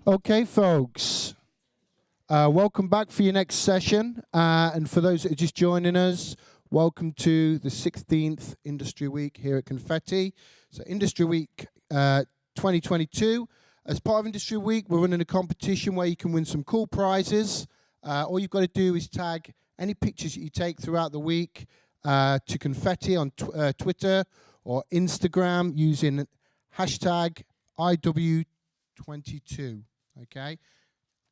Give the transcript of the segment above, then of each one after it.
Okay, folks, welcome back for your next session. And for those that are just joining us, welcome to the 16th Industry Week here at Confetti. So Industry Week 2022. As part of Industry Week, we're running a competition where you can win some cool prizes. All you've got to do is tag any pictures that you take throughout the week to Confetti on Twitter or Instagram using hashtag IW22. Okay,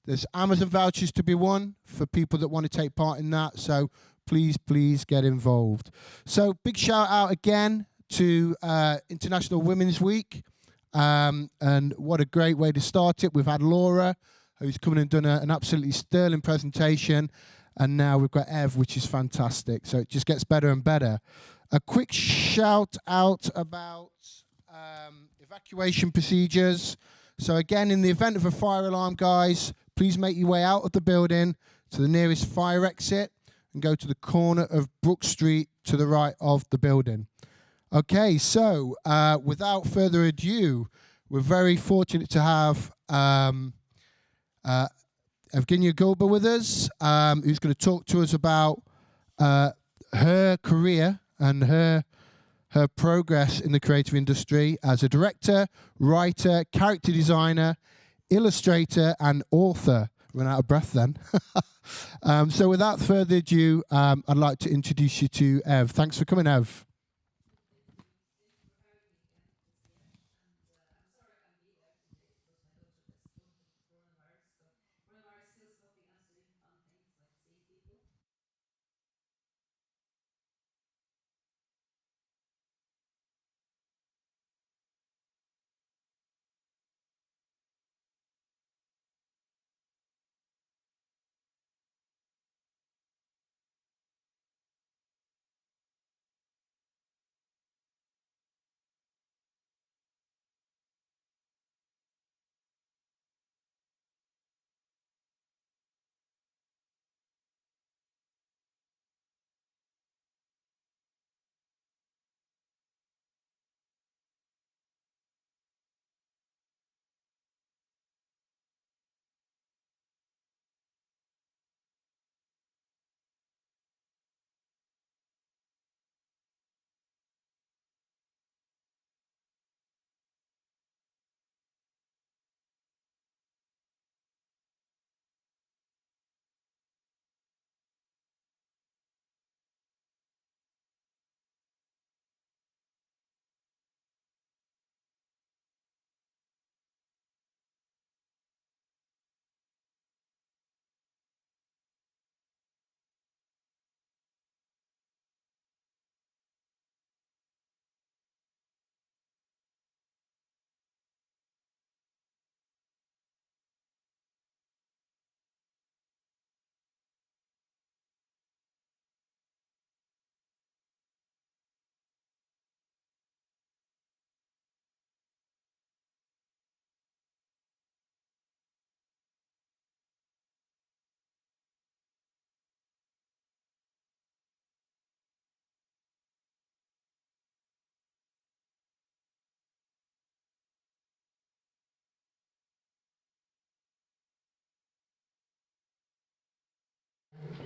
there's Amazon vouchers to be won for people that want to take part in that. So please get involved. So big shout out again to International Women's Week. And what a great way to start it. We've had Laura, who's come in and done an absolutely sterling presentation. And now we've got Ev, which is fantastic. So it just gets better and better. A quick shout out about evacuation procedures. So again, in the event of a fire alarm, guys, please make your way out of the building to the nearest fire exit and go to the corner of Brook Street to the right of the building. Okay, so without further ado, we're very fortunate to have Evgenia Golubeva with us, who's going to talk to us about her career and her progress in the creative industry as a director, writer, character designer, illustrator, and author. Run out of breath then. So without further ado, I'd like to introduce you to Ev. Thanks for coming, Ev.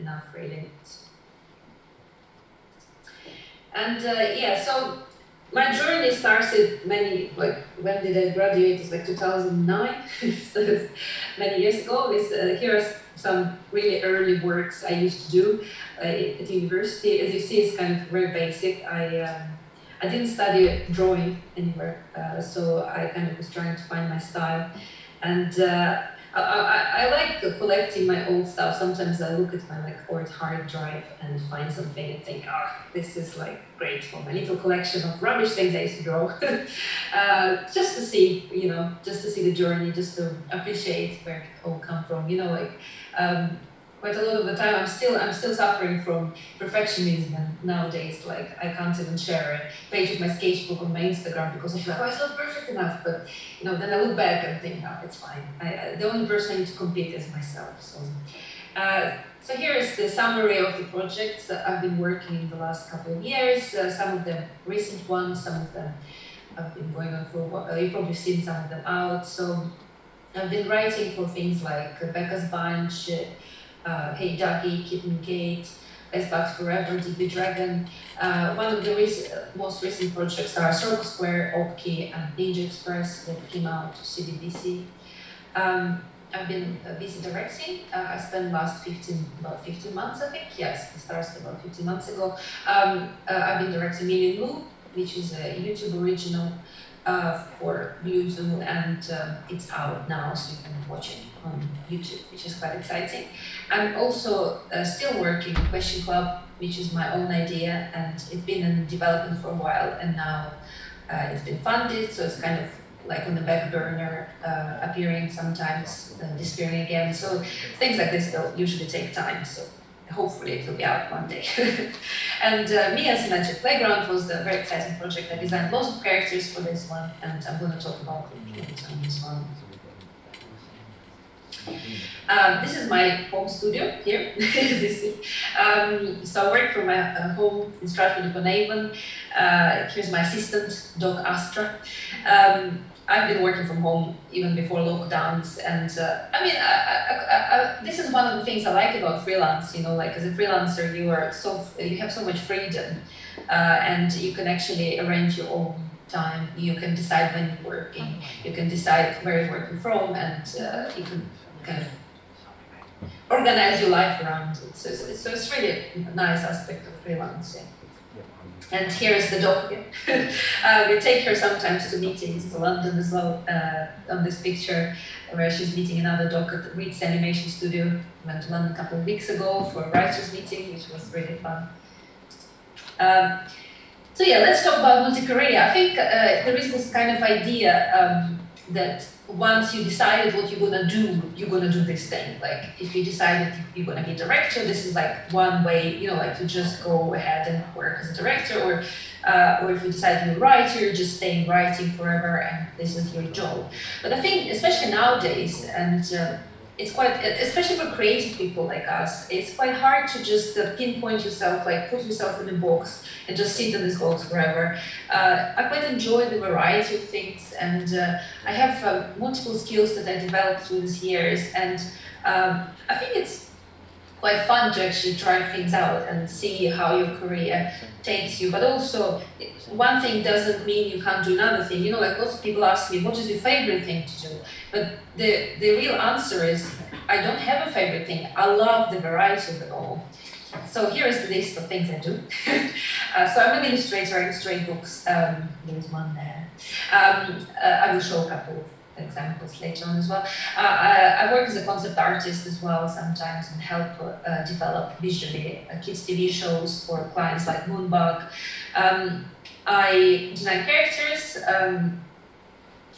enough, really. And yeah, so my journey started when did I graduate? It's like 2009, so it's many years ago. Here are some really early works I used to do at university. As you see, it's kind of very basic. I didn't study drawing anywhere, so I kind of was trying to find my style. And I like collecting my old stuff. Sometimes I look at my old hard drive and find something and think, oh, this is like great for my little collection of rubbish things I used to draw. Just to see, just to see the journey, just to appreciate where it all come from. Quite a lot of the time I'm still suffering from perfectionism, and nowadays I can't even share a page of my sketchbook on my Instagram because I feel like, oh, it's not perfect enough. But then I look back and think, no, it's fine. The only person I need to compete is myself. So here is the summary of the projects that I've been working in the last couple of years. Some of them recent ones, some of them have been going on for a while. You've probably seen some of them out. So I've been writing for things like Becca's Bunch, Hey Ducky, Kitten Kate, Icebox Forever, DB Dragon. One of the most recent projects are Circle Square, Opki, and Ninja Express that came out to CBDC. I've been busy directing. I spent last about 15 months, I think. Yes, I started about 15 months ago. I've been directing Million Blue, which is a YouTube original for Blue Zoo, and it's out now, so you can watch it on YouTube, which is quite exciting. I'm also still working on Question Club, which is my own idea, and it's been in development for a while, and now it's been funded, so it's kind of like on the back burner, appearing sometimes, disappearing again. So things like this don't usually take time, so hopefully it will be out one day. And Mia's Magic Playground was a very exciting project. I designed lots of characters for this one, and I'm going to talk about it on this one. This is my home studio here, as you see. So I work from my home in Stratford-upon-Avon. Here's my assistant, Doc Astra. I've been working from home even before lockdowns, and I mean, this is one of the things I like about freelance. As a freelancer, you have so much freedom, and you can actually arrange your own time. You can decide when you're working. You can decide where you're working from, and you can kind of organize your life around it. So it's really a nice aspect of freelancing. And here is the dog again. We take her sometimes to meetings to London as well, on this picture, where she's meeting another dog at the Reed's Animation Studio. We went to London a couple of weeks ago for a writers' meeting, which was really fun. So yeah, let's talk about multi-career. I think there is this kind of idea that once you decided what you're gonna do this thing. Like if you decided you're gonna be a director, this is like one way, to just go ahead and work as a director, or if you decide you're a writer, you're just staying writing forever and this is your job. But I think, especially nowadays, and it's quite, especially for creative people like us, it's quite hard to just pinpoint yourself, put yourself in a box and just sit in this box forever. I quite enjoy the variety of things, and I have multiple skills that I developed through these years, and I think it's quite fun to actually try things out and see how your career takes you. But also, one thing doesn't mean you can't do another thing. Lots of people ask me, what is your favorite thing to do? But the real answer is, I don't have a favorite thing. I love the variety of it all. So here is the list of things I do. So I'm an illustrator, I illustrate books. There's one there. I will show a couple of examples later on as well. I work as a concept artist as well sometimes, and help develop visually kids' TV shows for clients like Moonbug. I design characters,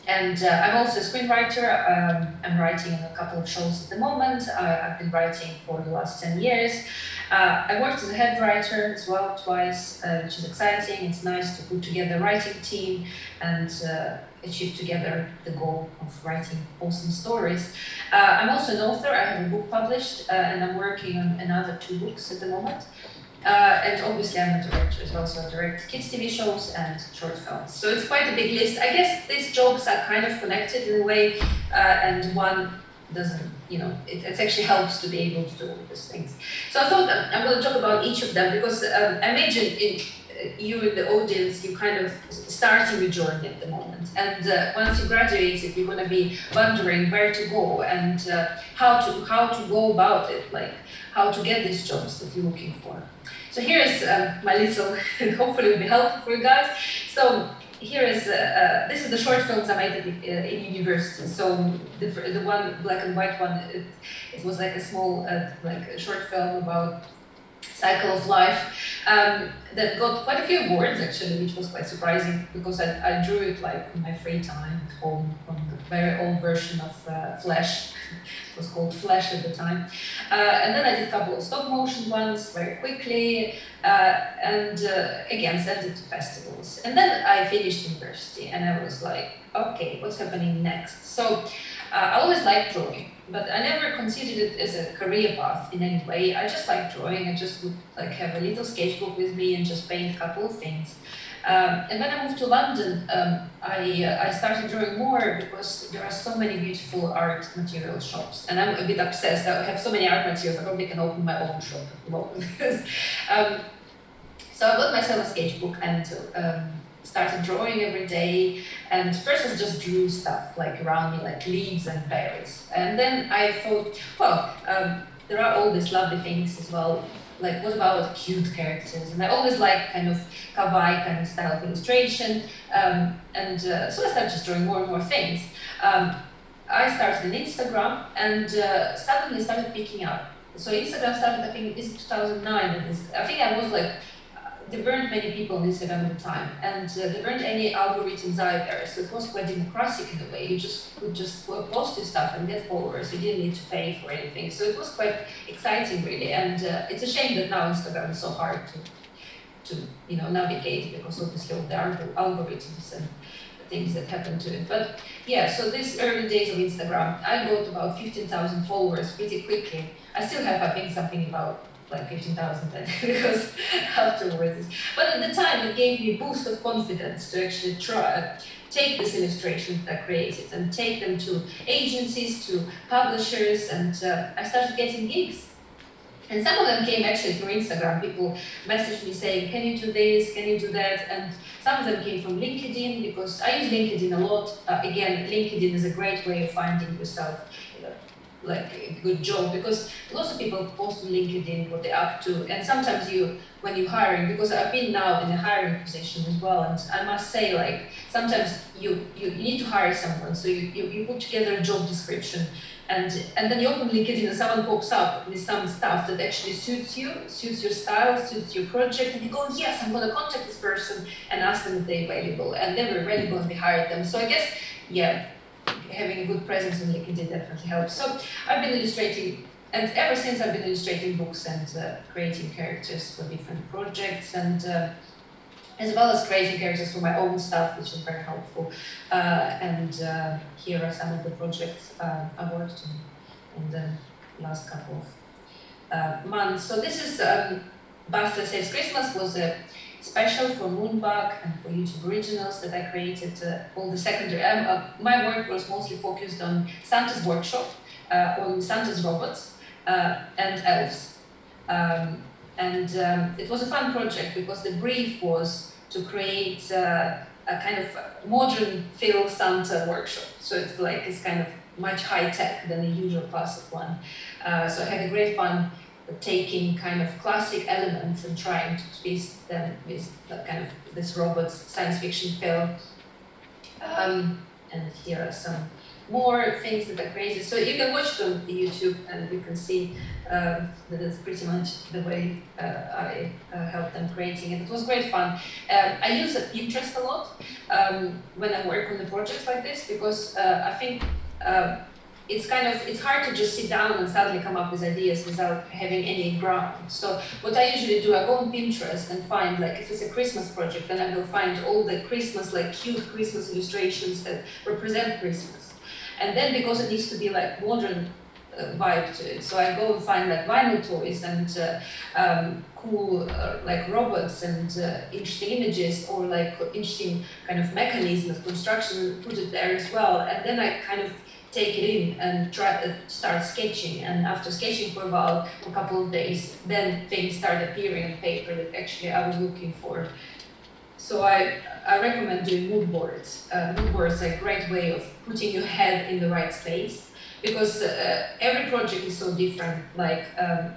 and I'm also a screenwriter. I'm writing a couple of shows at the moment. I've been writing for the last 10 years. I worked as a head writer as well twice, which is exciting. It's nice to put together a writing team and achieve together the goal of writing awesome stories. I'm also an author. I have a book published, and I'm working on another 2 books at the moment. And obviously I'm a director as well, so I direct kids' TV shows and short films. So it's quite a big list. I guess these jobs are kind of connected in a way, and one doesn't, you know, it actually helps to be able to do all these things. So I thought I'm going to talk about each of them because I imagine you in the audience, you kind of starting your journey at the moment. And once you graduate, you're going to be wondering where to go and how to go about it, like how to get these jobs that you're looking for. So here is my little, hopefully it will be helpful for you guys. So here is, this is the short films I made in university. So the one, black and white one, it was like a small, like a short film about cycle of life that got quite a few awards actually, which was quite surprising because I drew it like in my free time at home on the very old version of Flash. It was called Flash at the time. And then I did a couple of stop motion ones very quickly and again sent it to festivals. And then I finished university and I was like, okay, what's happening next? So I always liked drawing, but I never considered it as a career path in any way. I just liked drawing. I just would like have a little sketchbook with me and just paint a couple of things. And when I moved to London, I started drawing more because there are so many beautiful art material shops. And I'm a bit obsessed. I have so many art materials, I probably can open my own shop at the moment. So I bought myself a sketchbook and started drawing every day. And first I just drew stuff like around me, like leaves and berries. And then I thought, well, there are all these lovely things as well. Like, what about cute characters? And I always like kind of kawaii kind of style of illustration. So I started just drawing more and more things. I started an Instagram and suddenly started picking up. So Instagram started, I think, this is 2009. I think I was like, there weren't many people on Instagram at the time, and there weren't any algorithms either, so it was quite democratic in a way. You could just post your stuff and get followers. You didn't need to pay for anything, so it was quite exciting, really. And it's a shame that now Instagram is so hard to you know, navigate because obviously all the algorithms and the things that happen to it. But yeah, so these early days of Instagram, I got about 15,000 followers pretty quickly. I still have, I think, something about like 15,000 then, because afterwards. But at the time, it gave me a boost of confidence to actually take this illustration that I created and take them to agencies, to publishers, and I started getting gigs. And some of them came actually through Instagram. People messaged me saying, can you do this, can you do that? And some of them came from LinkedIn, because I use LinkedIn a lot. Again, LinkedIn is a great way of finding yourself like a good job, because lots of people post on LinkedIn what they're up to, and sometimes when you're hiring, because I've been now in a hiring position as well, and I must say, like, sometimes you need to hire someone, so you put together a job description, and then you open LinkedIn and someone pops up with some stuff that actually suits you, suits your style, suits your project, and you go, yes, I'm going to contact this person and ask them if they're available, and they were available and we hired them. So I guess, yeah, having a good presence on LinkedIn definitely helps. So I've been illustrating, and ever since I've been illustrating books and creating characters for different projects, and as well as creating characters for my own stuff, which is very helpful. Here are some of the projects I worked on in the last couple of months. So this is Basta Saves Christmas, was a special for Moonbug and for YouTube Originals that I created. All the secondary, my work was mostly focused on Santa's workshop, on Santa's robots and elves. It was a fun project because the brief was to create a kind of modern Phil Santa workshop. So it's kind of much high tech than the usual classic one. So I had a great fun taking kind of classic elements and trying to twist them with kind of this robot's science fiction film. And here are some more things that I created. So you can watch them on YouTube and you can see that it's pretty much the way I helped them creating it. It was great fun. I use Pinterest a lot when I work on the projects like this, because I think it's hard to just sit down and suddenly come up with ideas without having any ground. So what I usually do, I go on Pinterest and find, like, if it's a Christmas project, then I will find all the Christmas, like cute Christmas illustrations that represent Christmas. And then, because it needs to be like modern vibe to it, so I go and find like vinyl toys and cool like robots and interesting images, or like interesting kind of mechanisms, construction, put it there as well. And then I kind of take it in and try to start sketching. And after sketching for a while, for a couple of days, then things start appearing on paper that actually I was looking for. So I recommend doing mood boards. Mood boards are a great way of putting your head in the right space, because every project is so different. Like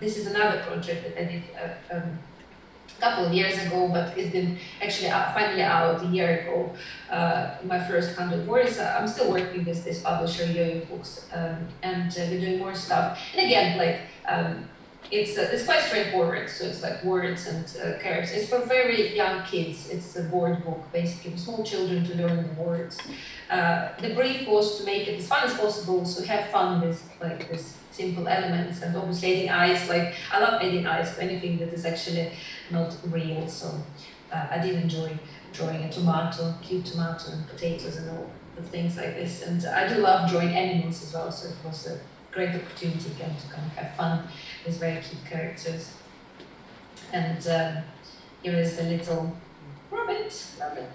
this is another project that I did a couple of years ago, but it's been actually finally out a year ago. My first 100 words. I'm still working with this publisher, Yo-Yo Books, and we're doing more stuff. And again, like it's quite straightforward. So it's like words and characters. It's for very young kids. It's a board book, basically, for small children to learn the words. The brief was to make it as fun as possible, so have fun with like this simple elements, and obviously adding eyes. Like I love adding eyes to anything that is actually not real. So I did enjoy drawing a tomato, cute tomato, and potatoes and all the things like this. And I do love drawing animals as well. So it was a great opportunity again to kind of have fun with very cute characters. And here is the little rabbit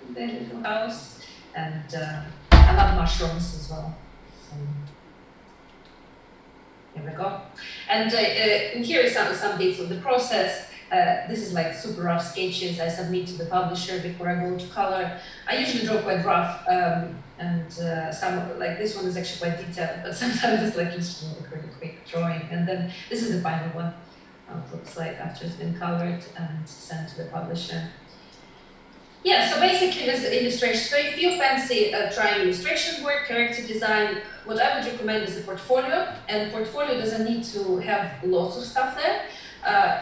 in their little house. And I love mushrooms as well. So, here we go. And here are some bits of the process. This is like super rough sketches I submit to the publisher before I go to color. I usually draw quite rough, and some, like this one is actually quite detailed, but sometimes it's like just a really quick drawing. And then this is the final one, how it looks like after it's been colored and sent to the publisher. Yeah, so basically this illustration. So if you fancy trying illustration work, character design, what I would recommend is a portfolio. And portfolio doesn't need to have lots of stuff there.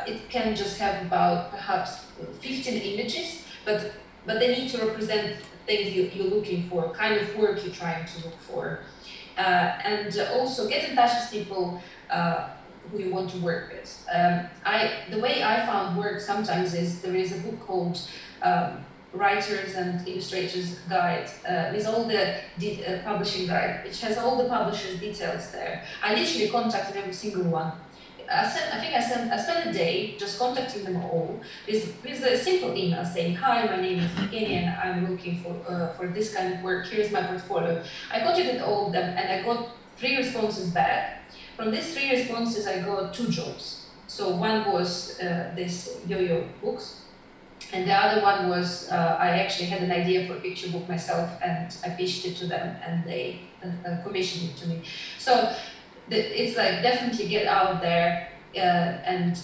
It can just have about perhaps 15 images, but they need to represent things you're looking for, kind of work you're trying to look for. And also get in touch with people who you want to work with. The way I found work sometimes is there is a book called Writers and Illustrators Guide with all the publishing guide, which has all the publishers' details there. I literally contacted every single one. I spent a day just contacting them all with a simple email saying, "Hi, my name is Evgenia and I'm looking for this kind of work. Here's my portfolio." I contacted all of them and I got 3 responses back. From these 3 responses, I got 2 jobs. So one was this Yo-Yo Books, and the other one was I actually had an idea for a picture book myself and I pitched it to them and they commissioned it to me. So it's like definitely get out there and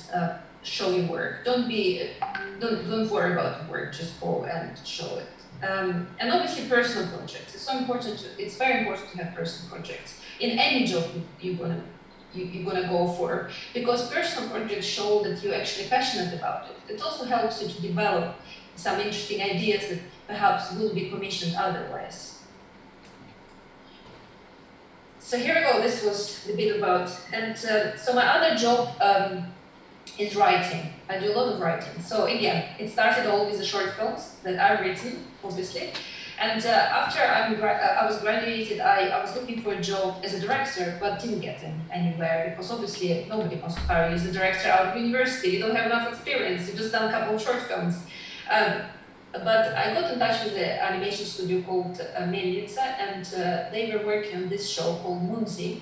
show your work. Don't worry about the work. Just go and show it. And obviously personal projects. It's so important. It's very important to have personal projects in any job you're gonna go for, because personal projects show that you're actually passionate about it. It also helps you to develop some interesting ideas that perhaps will be commissioned otherwise. So here we go, this was the bit about, and so my other job is writing. I do a lot of writing. So again, it started all with the short films that I've written, obviously. And after I was graduated, I was looking for a job as a director, but didn't get anywhere, because obviously nobody wants to hire you as a director out of university. You don't have enough experience, you've just done a couple of short films. But I got in touch with the animation studio called Melnica, and they were working on this show called Munzi.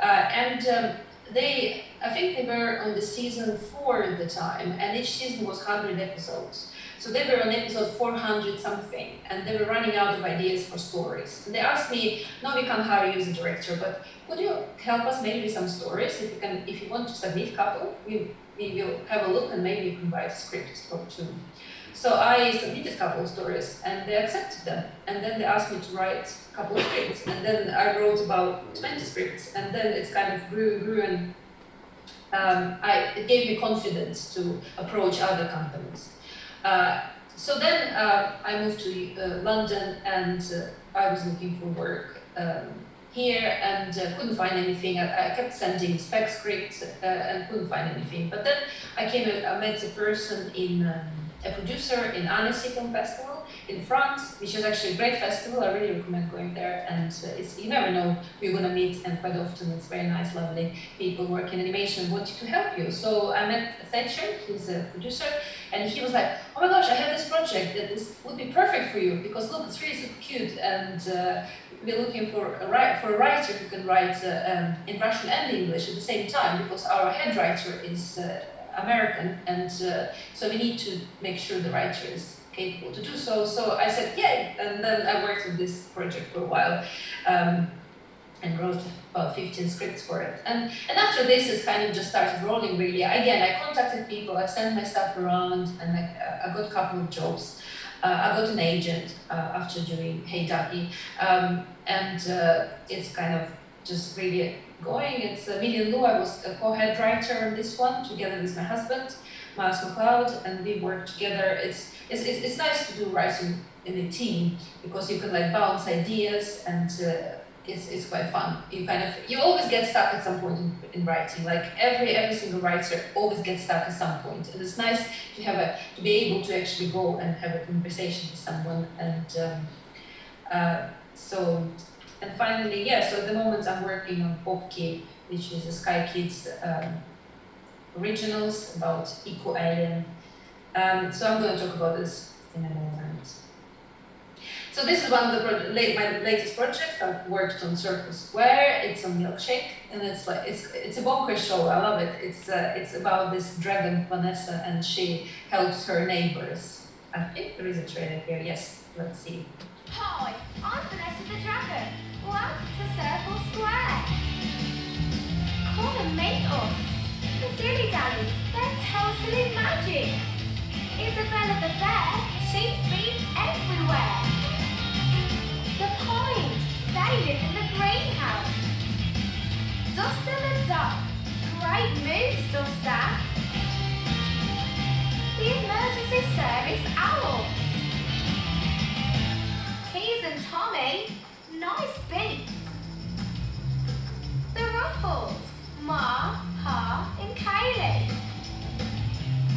I think they were on the season 4 at the time, and each season was 100 episodes. So they were on episode 400 something, and they were running out of ideas for stories. And they asked me, "No, we can't hire you as a director, but could you help us maybe with some stories? If you want to submit a couple, we will have a look and maybe you can write a script or 2. So I submitted a couple of stories and they accepted them. And then they asked me to write a couple of scripts. And then I wrote about 20 scripts. And then it kind of grew and grew. And it gave me confidence to approach other companies. So then I moved to London and I was looking for work here and couldn't find anything. I kept sending spec scripts and couldn't find anything. But then I met a person a producer in Annecy Film Festival in France, which is actually a great festival. I really recommend going there. And you never know who you're going to meet, and quite often it's very nice, lovely people working in animation and wanting to help you. So I met Thatcher, who's a producer, And he was like, oh my gosh, I have this project that this would be perfect for you, because look, it's really super cute, and we're looking for a writer who can write in Russian and English at the same time, because our head writer is American, and so we need to make sure the writer is capable to do so. So I said, yay, and then I worked on this project for a while, and wrote about 15 scripts for it. And after this, it kind of just started rolling really. Again, I contacted people, I sent my stuff around, and I got a couple of jobs. I got an agent after doing Hey Ducky, and it's kind of just really going. It's me and Lou, I was a co-head writer on this one, together with my husband, Miles McLeod, and we worked together. It's nice to do writing in a team, because you can like bounce ideas, and it's quite fun. You always get stuck at some point in writing. Like every single writer always gets stuck at some point, and it's nice to be able to actually go and have a conversation with someone. And finally, so at the moment I'm working on Popki, which is a Sky Kids originals about eco-alien. So I'm going to talk about this in a moment. So this is one of my latest projects. I've worked on Circle Square. It's on Milkshake, and it's a bonkers show. I love it. It's about this dragon Vanessa, and she helps her neighbors. I think there is a trailer here. Yes, let's see. Hi, I'm Vanessa the Dragon. Welcome to Circle Square. Come and meet us. The dilly dallies, they're totally magic. Isabella the bear, she's been everywhere. The pines, they live in the greenhouse. Duster the duck, great moves, Duster. The emergency service owl. Keys and Tommy, nice beats. The Ruffles, Ma, Pa and Kaylee.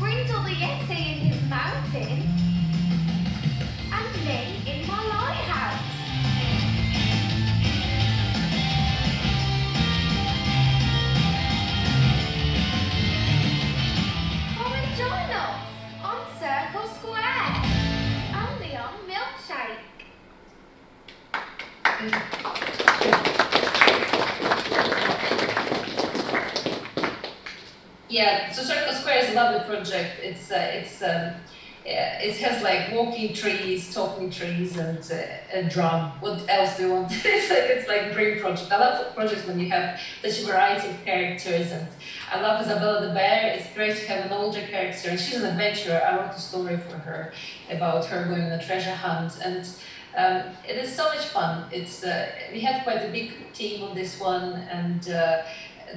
Brindle the Yeti in his mountain. And me in my lighthouse. Come and join us on Circle Square. Only on Milkshake. Yeah, so Circle Square is a lovely project. It has like walking trees, talking trees, and a drum. What else do you want? it's like a dream project. I love projects when you have such a variety of characters, and I love Isabella the bear. It's great to have an older character, and she's an adventurer. I wrote a story for her about her going on a treasure hunt, and it is so much fun. We had quite a big team on this one, and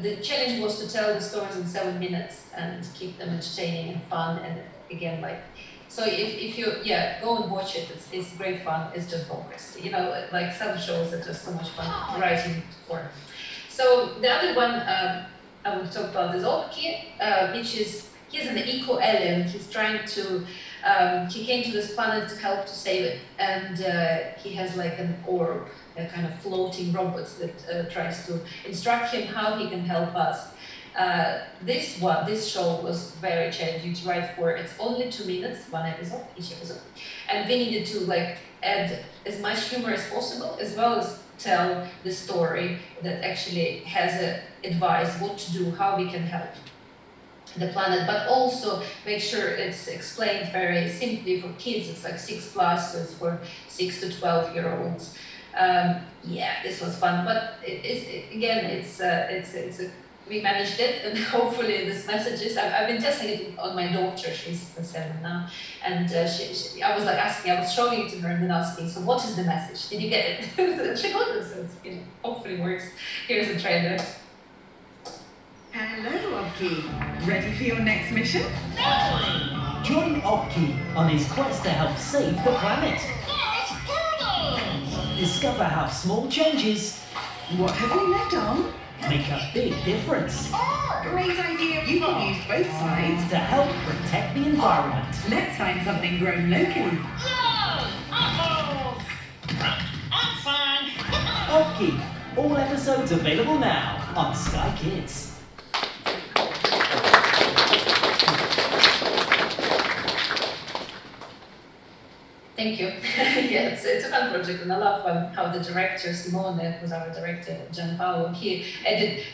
the challenge was to tell the stories in 7 minutes and keep them entertaining and fun. And again, so if you go and watch it, it's great fun. It's just bonkers. Like some shows are just so much fun writing for. So the other one I will talk about is Opki, he's an eco-alien. He's trying to. He came to this planet to help to save it, and he has like an orb, a kind of floating robot that tries to instruct him how he can help us. This show was very challenging to write for. It's only 2 minutes, each episode, and we needed to add as much humor as possible, as well as tell the story that actually has advice what to do, how we can help the planet, but also make sure it's explained very simply for kids. It's like 6+, so it's for 6 to 12-year-olds. This was fun, but we managed it, and hopefully this message is. I've been testing it on my daughter. She's 7 now, and I was showing it to her and then asking, so what is the message? Did you get it? She got it, so hopefully works. Here's a trailer. Hello, Opki. Ready for your next mission? Join Opki on his quest to help save the planet. Discover how small changes What have we left on? make a big difference Great idea. You can use both sides. to help protect the environment. Let's find something grown locally. I'm fine. Opki, all episodes available now on Sky Kids. Thank you. Yeah, it's a fun project, and I love how the director Simone, who's our director, Gianpaolo, he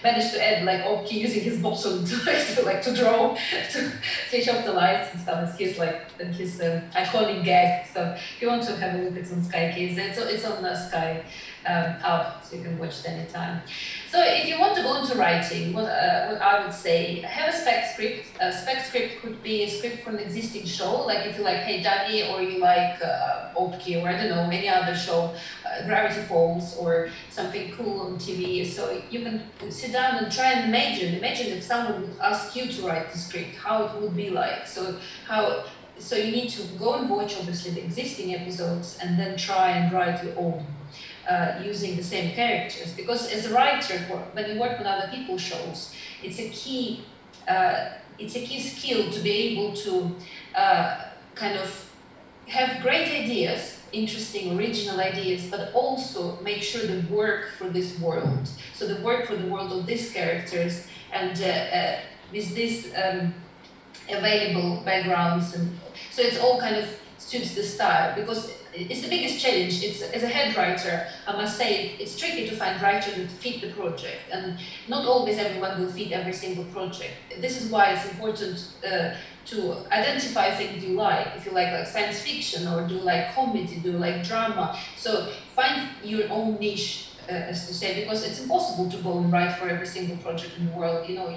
managed to add like Opki using his boson to draw, to switch off the lights and stuff. It's his iconic gag. So if you want to have a look, it's on Sky Kids. It's on the Sky app, so you can watch it anytime. So if you want to go into writing, what I would say, have a spec script. A spec script could be a script from an existing show, like if you like Hey Daddy, or you like Opki, or I don't know, any other show, Gravity Falls, or something cool on TV. So you can sit down and try and imagine if someone would ask you to write the script, how it would be like. So you need to go and watch, obviously, the existing episodes, and then try and write your own. Using the same characters, because as a writer, when you work on other people's shows, it's a key skill to be able to kind of have great ideas, interesting, original ideas, but also make sure they work for this world. So they work for the world of these characters, and with this available backgrounds, and so it's all kind of suits the style, because it's the biggest challenge. As a head writer, I must say, it's tricky to find writers that fit the project, and not always everyone will fit every single project. This is why it's important to identify things you like. If you like science fiction, or do like comedy, do like drama. So find your own niche, as to say, because it's impossible to go and write for every single project in the world. You know,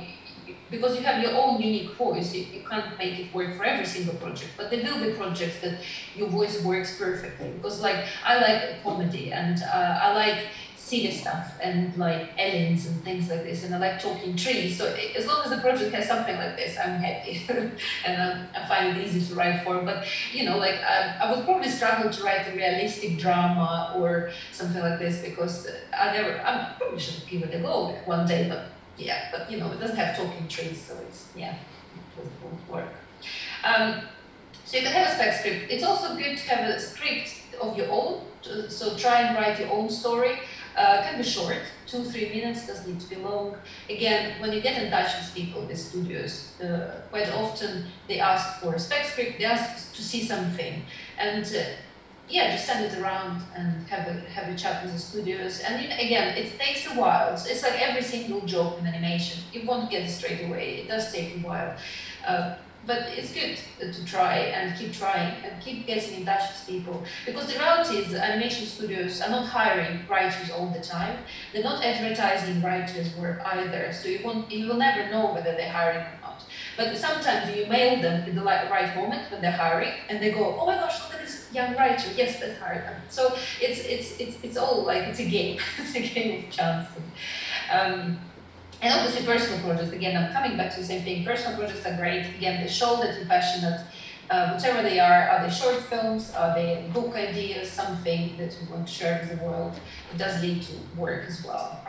because you have your own unique voice, you can't make it work for every single project, but there will be projects that your voice works perfectly. Because like, I like comedy, and I like silly stuff, and like aliens and things like this, and I like talking trees. So as long as the project has something like this, I'm happy. And I find it easy to write for. But you know, like I would probably struggle to write a realistic drama or something like this, because I probably should give it a go one day, but yeah, but you know, it doesn't have talking trees, so it won't work. So you can have a spec script. It's also good to have a script of your own, so try and write your own story. It can be short, 2-3 minutes, doesn't need to be long. Again, when you get in touch with people, the studios, quite often they ask for a spec script, they ask to see something, and yeah, just send it around and have a chat with the studios. And again, it takes a while. So it's like every single job in animation. You won't get it straight away. It does take a while. But it's good to try and keep trying and keep getting in touch with people. Because the reality is that animation studios are not hiring writers all the time. They're not advertising writers' work either. So you will never know whether they're hiring or not. But sometimes you mail them at the right moment when they're hiring, and they go, oh my gosh, look at this young writer, yes, let's hire them. So it's all like, it's a game. It's a game of chance. And obviously personal projects, again, I'm coming back to the same thing. Personal projects are great. Again, they show that you're passionate. Whatever they are they short films, are they book ideas, something that you want to share with the world? It does lead to work as well.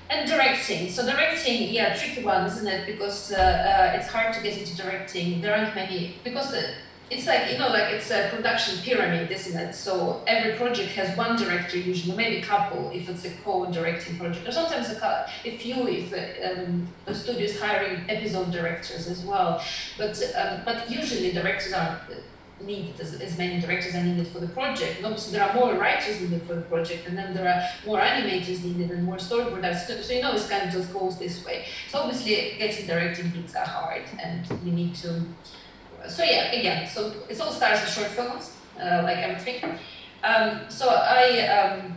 And directing. So directing, yeah, tricky one, isn't it? Because it's hard to get into directing. There aren't many, because it's like, you know, like it's a production pyramid, isn't it? So every project has one director usually, maybe a couple if it's a co-directing project, or sometimes a few if the studio is hiring episode directors as well. But usually directors aren't needed, as many directors are needed for the project. And obviously there are more writers needed for the project, and then there are more animators needed and more storyboard artists. So you know, it's kind of just goes this way. So obviously getting directing gigs are hard, and you need to. So yeah, again, so it all starts with short films, like everything. So I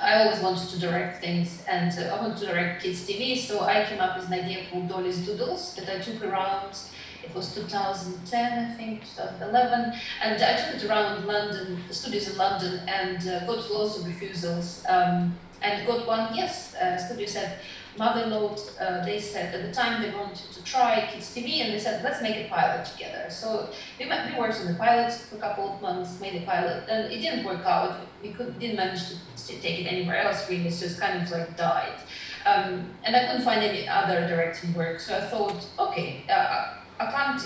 always wanted to direct things, and I wanted to direct kids TV. So I came up with an idea called Dolly's Doodles that I took around. It was 2010, I think, 2011, and I took it around London, the studios in London, and got lots of refusals. And got one, yes, studio said, Motherload, they said at the time they wanted to try Kids TV, and they said, let's make a pilot together. So we worked on the pilot for a couple of months, made a pilot, and it didn't work out. We didn't manage to take it anywhere else, really, so it's kind of like died. And I couldn't find any other directing work, so I thought, okay, I can't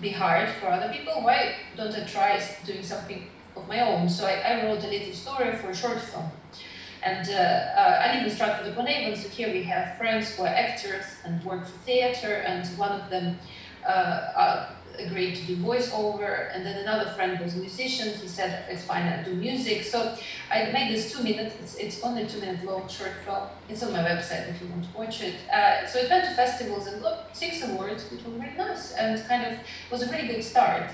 be hired for other people, why don't I try doing something of my own? So I wrote a little story for a short film. And I live in Stratford-upon-Avon, so here we have friends who are actors and work for theatre, and one of them agreed to do voiceover, and then another friend was a musician. He said, it's fine, I do music. So I made this 2 minutes, it's only 2 minute long short film. It's on my website if you want to watch it. So it went to festivals and got 6 awards, which was really nice, and kind of was a really good start.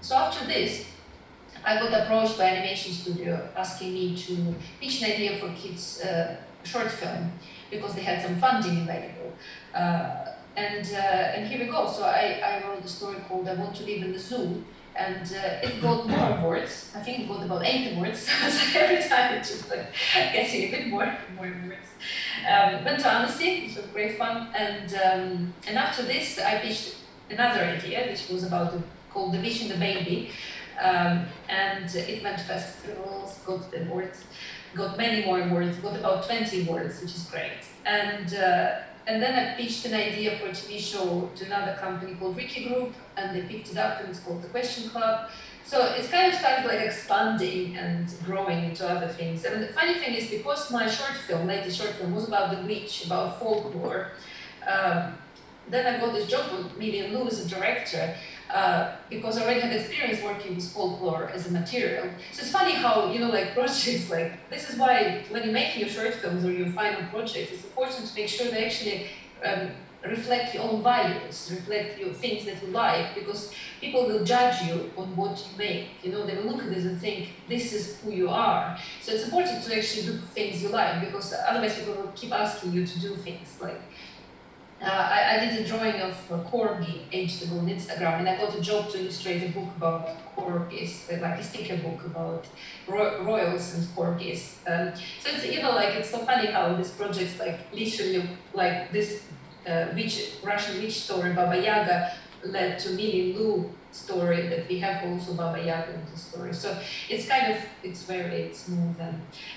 So after this, I got approached by an animation studio asking me to pitch an idea for kids' short film because they had some funding available. And here we go. So I wrote a story called I Want to Live in the Zoo, and it got more awards. I think it got about 8 awards. So every time it's just like getting a bit more awards. Went to Annecy, which was great fun. And after this, I pitched another idea, which was called The Witch and the Baby. And it went to festivals, got the awards, got many more awards, got about 20 awards, which is great. And then I pitched an idea for a TV show to another company called Ricky Group, and they picked it up, and it's called The Question Club. So it's kind of started like expanding and growing into other things. And the funny thing is, because my latest short film was about the witch, about folklore, then I got this job with Million Lou as a director, because I already had experience working with folklore as a material. So it's funny how, like projects like, this is why when you're making your short films or your final project, it's important to make sure they actually reflect your own values, reflect your things that you like, because people will judge you on what you make. They will look at this and think, this is who you are. So it's important to actually do things you like, because otherwise people will keep asking you to do things like, I did a drawing of a corgi ages ago on Instagram, and I got a job to illustrate a book about corgis, like a sticker book about royals and corgis. So it's it's so funny how these projects literally this Russian witch story Baba Yaga led to Million Lou story that we have also Baba Yaga in the story. So it's very smooth.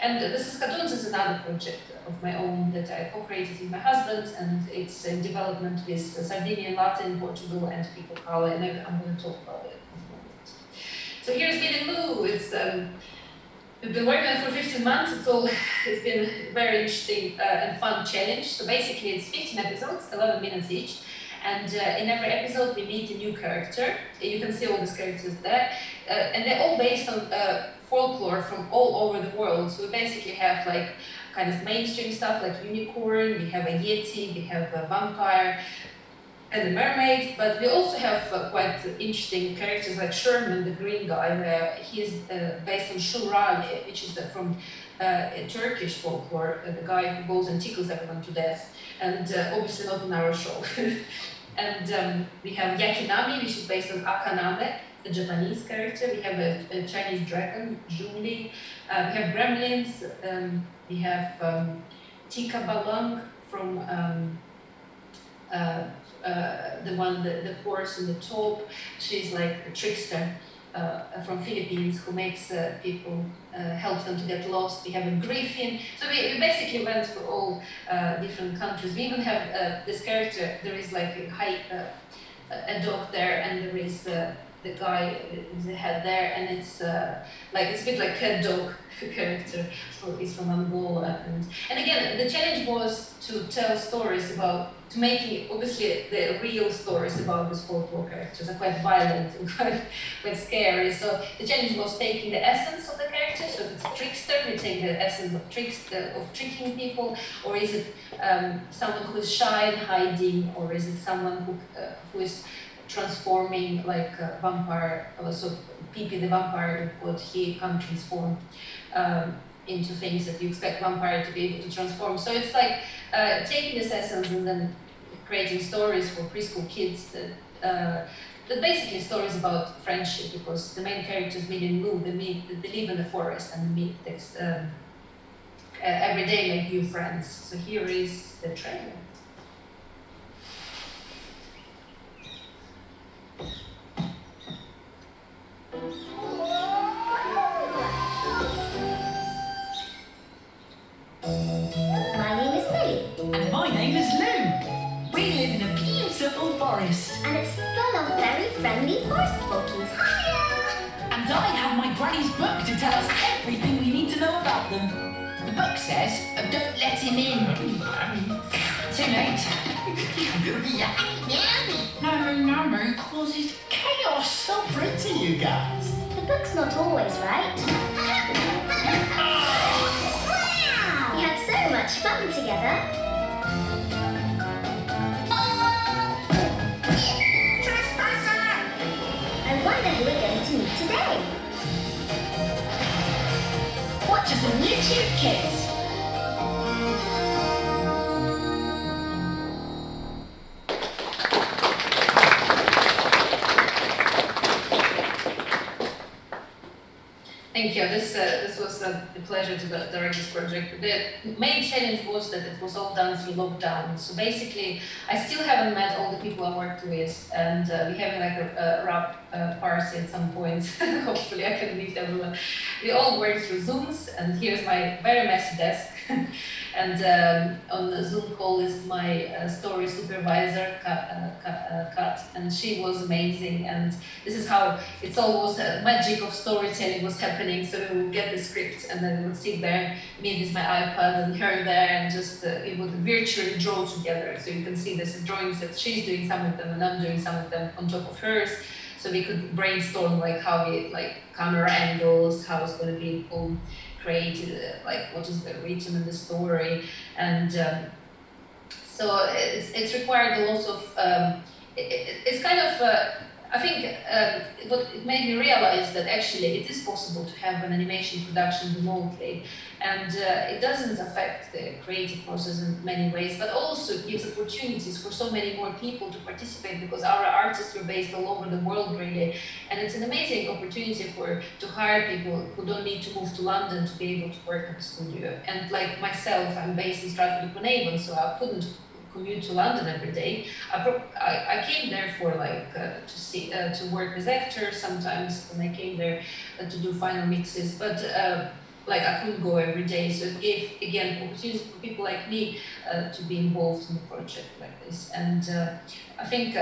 And This is Cartoons is another project of my own that I co-created with my husband, and it's in development with Sardinian, Latin, Portugal, and People Color, and I'm going to talk about it in a moment. So here's Million Lou. We've been working on it for 15 months. It's been a very interesting and fun challenge. So basically it's 15 episodes, 11 minutes each. And in every episode, we meet a new character. You can see all these characters there. And they're all based on folklore from all over the world. So we basically have kind of mainstream stuff like unicorn, we have a yeti, we have a vampire, and a mermaid. But we also have quite interesting characters like Sherman, the green guy, where he is based on Şurali, which is from Turkish folklore, the guy who goes and tickles everyone to death. And obviously not in our show. And we have Yakinami, which is based on Akaname, the Japanese character. We have a Chinese dragon, Zhongli. We have gremlins. We have Tika Balang from the horse on the top. She's like a trickster from Philippines who makes people help them to get lost. We have a griffin. So we basically went for all different countries. We even have this character. There is like a dog there, and there is the guy with the head there, and it's a bit like cat dog character. So he's from Angola, and again the challenge was to tell stories to making obviously the real stories about these folklore characters are quite violent and quite scary. So the challenge was taking the essence of the character. So if it's a trickster, we take the essence of tricking people, or is it someone who is shy and hiding, or is it someone who is transforming like a vampire? So Pippi the vampire, what he can transform into things that you expect vampire to be able to transform. So it's like taking this essence and then creating stories for preschool kids that basically stories about friendship, because the main characters, Million Lou, they live in the forest and meet every day, make new friends. So here is the trailer. My name is Millie. And my name is Lou. We live in a beautiful forest. And it's full of very friendly forest folkies. Hiya! And I have my granny's book to tell us everything we need to know about them. The book says, don't let him in. Too late. No, causes chaos. So pretty, you guys. The book's not always right. We had so much fun together. I wonder who we're going to meet today. Watch us on YouTube, kids. Thank you. This was a pleasure to direct this project. The main challenge was that it was all done through lockdown. So basically, I still haven't met all the people I worked with, and we're having like a wrap party at some point. Hopefully, I can meet everyone. We all work through Zooms, and here's my very messy desk. And on the Zoom call is my story supervisor, Kat, and she was amazing. And this is how it's almost a magic of storytelling was happening. So we would get the script, and then we would sit there, me with my iPad and her there, and just we would virtually draw together. So you can see this drawings that she's doing some of them, and I'm doing some of them on top of hers. So we could brainstorm like how we like camera angles, how it's going to be all created, like what is the rhythm in the story, and so it's required a lot of. It's kind of. I think what it made me realize that actually it is possible to have an animation production remotely, and it doesn't affect the creative process in many ways, but also it gives opportunities for so many more people to participate, because our artists are based all over the world really, and it's an amazing opportunity to hire people who don't need to move to London to be able to work in the studio. And like myself, I'm based in Stratford-upon-Avon, so I couldn't commute to London every day. I came there for like to work with actors sometimes, and I came there to do final mixes, but like I couldn't go every day, so it gave again opportunities for people like me to be involved in a project like this. And I think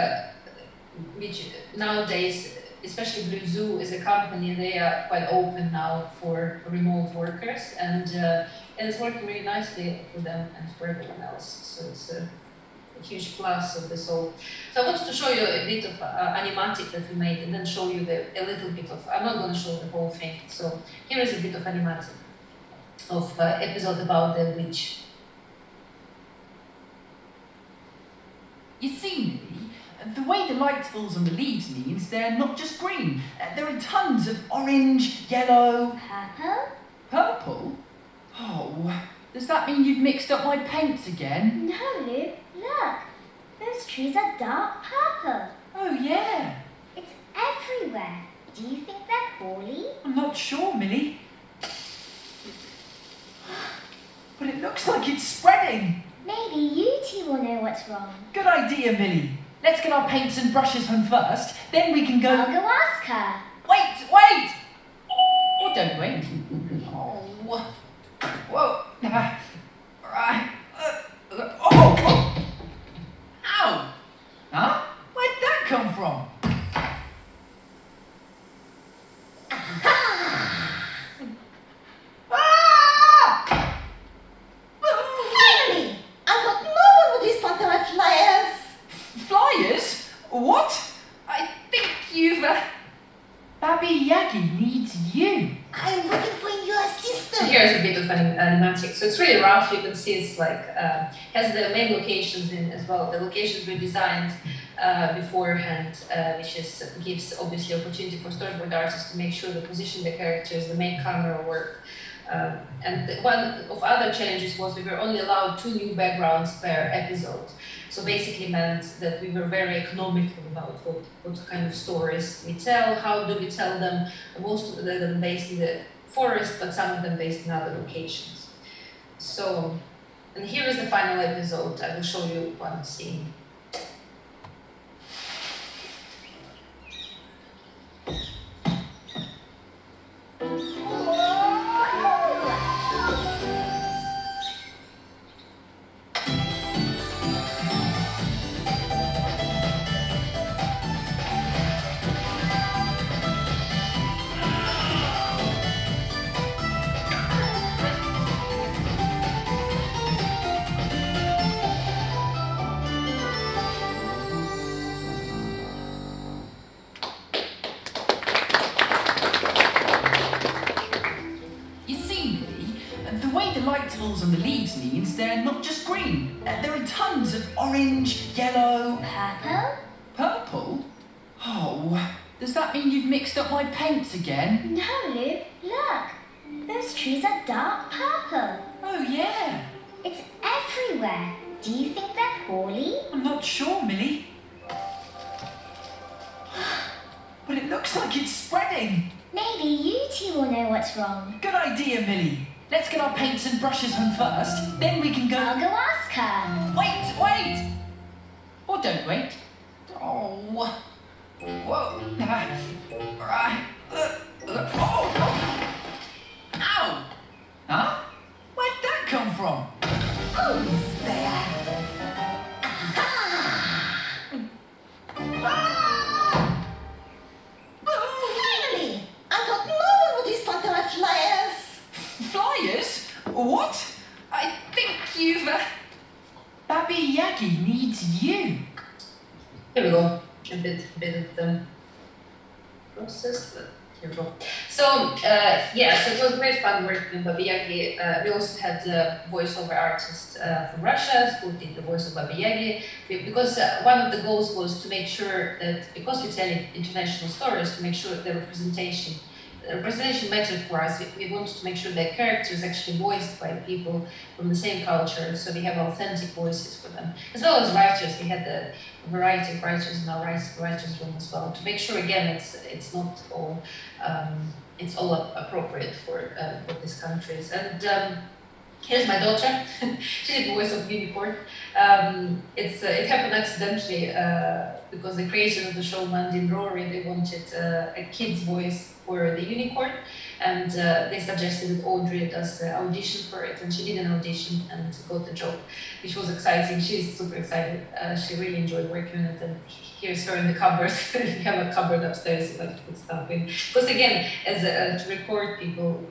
which nowadays, especially Blue Zoo is a company, they are quite open now for remote workers, and it's working really nicely for them and for everyone else. So it's a huge plus of this all. So I wanted to show you a bit of animatic that we made, and then show you a little bit of. I'm not going to show the whole thing. So here is a bit of animatic of episode about the witch. You see, Millie, the way the light falls on the leaves means they're not just green. There are tons of orange, yellow... Purple? Purple? Oh, does that mean you've mixed up my paints again? No, Lou. Look. Those trees are dark purple. Oh, yeah. It's everywhere. Do you think they're poorly? I'm not sure, Millie. But it looks like it's spreading. Maybe you two will know what's wrong. Good idea, Millie. Let's get our paints and brushes home first, then we can go... I'll go ask her. Wait! Oh, don't wait. Oh. Whoa. Oh! Ow! Huh? Where'd that come from? Finally! I thought no one would respond to my flyers. Flyers? What? I think you've... Baby Yagi needs you. I'm looking for your assistant. Here's a bit of animatic. So it's really rough. You can see it's like has the main locations in as well. The locations were designed beforehand, which gives obviously opportunity for storyboard artists to make sure they position the characters, the main camera work. And one of other challenges was we were only allowed 2 new backgrounds per episode. So basically meant that we were very economical about what kind of stories we tell, how do we tell them. Most of them based in the forest, but some of them based in other locations. So, and here is the final episode. I will show you one scene. way the light falls on the leaves means they're not just green. There are tons of orange, yellow... Purple? Purple? Oh, does that mean you've mixed up my paints again? No, Luke. Look. Those trees are dark purple. Oh, yeah. It's everywhere. Do you think they're poorly? I'm not sure, Millie. But it looks like it's spreading. Maybe you two will know what's wrong. Good idea, Millie. Let's get our paints and brushes home first, then we can go... I'll go ask her. Wait! Or don't wait. Oh. Whoa. Oh. Ow! Huh? Where'd that come from? Who's there? Ah! Finally! I thought no one would respond to our flyers. Flyers? What? I think you've... Babi Yagi needs you. Here we go. A bit of the process, but here we go. So, so it was great fun working with Babi Yagi. We also had a voiceover artist from Russia who did the voice of Babi Yagi, because one of the goals was to make sure that, because we tell international stories, to make sure the representation mattered for us. We wanted to make sure that characters actually voiced by people from the same culture, so we have authentic voices for them, as well as writers. We had a variety of writers in our writers room as well, to make sure again it's not all it's all appropriate for these countries. And here's my daughter. She did the voice of Unicorn. It happened accidentally because the creators of the show, Mandy and Rory, they wanted a kid's voice for the unicorn, and they suggested that Audrey does the audition for it, and she did an audition and got the job, which was exciting. She's super excited. She really enjoyed working on it, and here's her in the cupboard. We have a cupboard upstairs so to put stuff in. Because again, as to record people,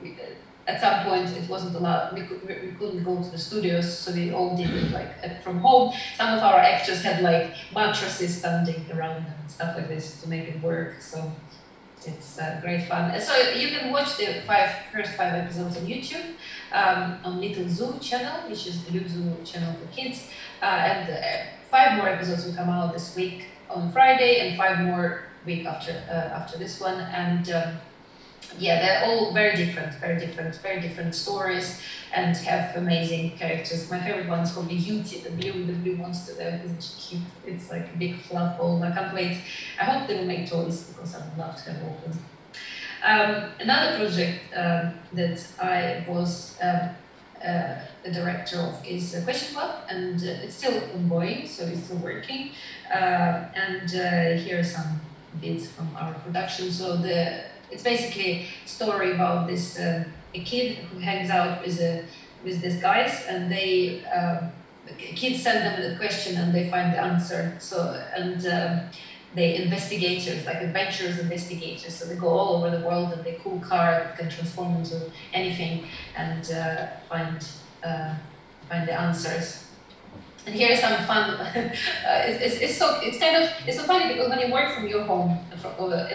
at some point it wasn't allowed. We couldn't go to the studios, so we all did it like from home. Some of our actors had like mattresses standing around and stuff like this to make it work. So it's great fun. And so you can watch the first five episodes on YouTube, on Little Zoo channel, which is the Little Zoo channel for kids. And 5 more episodes will come out this week on Friday, and 5 more week after this one. And yeah, they're all very different stories, and have amazing characters. My favorite one is probably Yuti, the blue monster there. Isn't she cute? It's like a big fluff ball. I can't wait. I hope they will make toys, because I would love to have all of them. Another project that I was the director of is Question Club, and it's still ongoing, so it's still working. And here are some bits from our production. So it's basically a story about this a kid who hangs out with these guys, and they kids send them a question and they find the answer. So they investigators, like adventurous investigators. So they go all over the world, and they cool car that can transform into anything and find the answers. And here's some fun. It's so funny, because when you work from your home,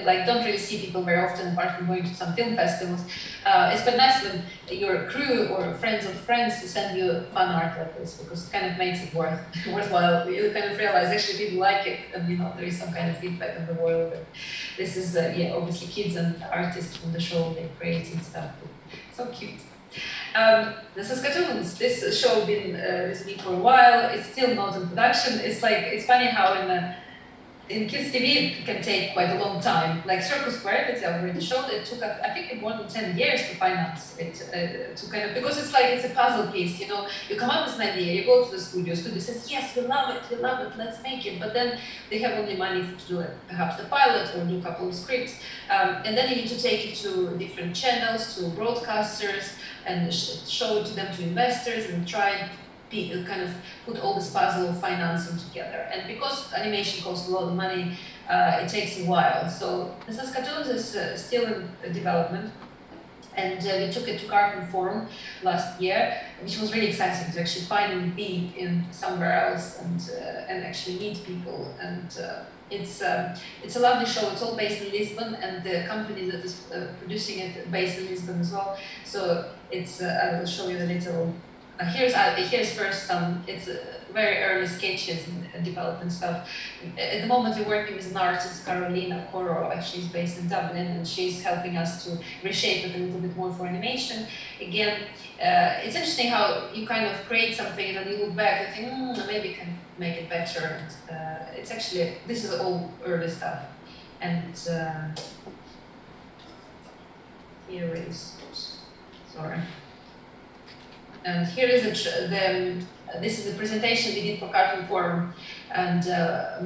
like don't really see people very often apart from going to some film festivals. It's quite nice when your crew or friends of friends send you fun art like this, because it kind of makes it worthwhile. You kind of realize actually people like it, and there is some kind of feedback in the world. And this is obviously kids and artists from the show, they creating stuff. So cute. The Saskatoons, this show been with me for a while. It's still not in production. It's funny how in kids TV it can take quite a long time. Like Circle Square, that I already showed, it took I think more than 10 years to finance it, to kind of, because it's a puzzle piece. You come up with an idea, you go to the studio says yes, we love it, let's make it. But then they have only money to do perhaps the pilot or do a couple of scripts, and then you need to take it to different channels, to broadcasters, and show it to them, to investors, and try and kind of put all this puzzle of financing together. And because animation costs a lot of money, it takes a while. So the Saskatoons is still in development. And we took it to cartoon form last year, which was really exciting to actually finally be in somewhere else and actually meet people. And it's a lovely show. It's all based in Lisbon, and the company that is producing it based in Lisbon as well. So it's I will show you a little. Here's first some. It's very early sketches and development stuff. At the moment, we're working with an artist, Carolina Coro. Actually, is based in Dublin, and she's helping us to reshape it a little bit more for animation. Again, it's interesting how you kind of create something and then you look back and think, maybe you can make it better. And, it's actually, this is all early stuff. And here is, sorry. And here is this is the presentation we did for Cartoon Forum, and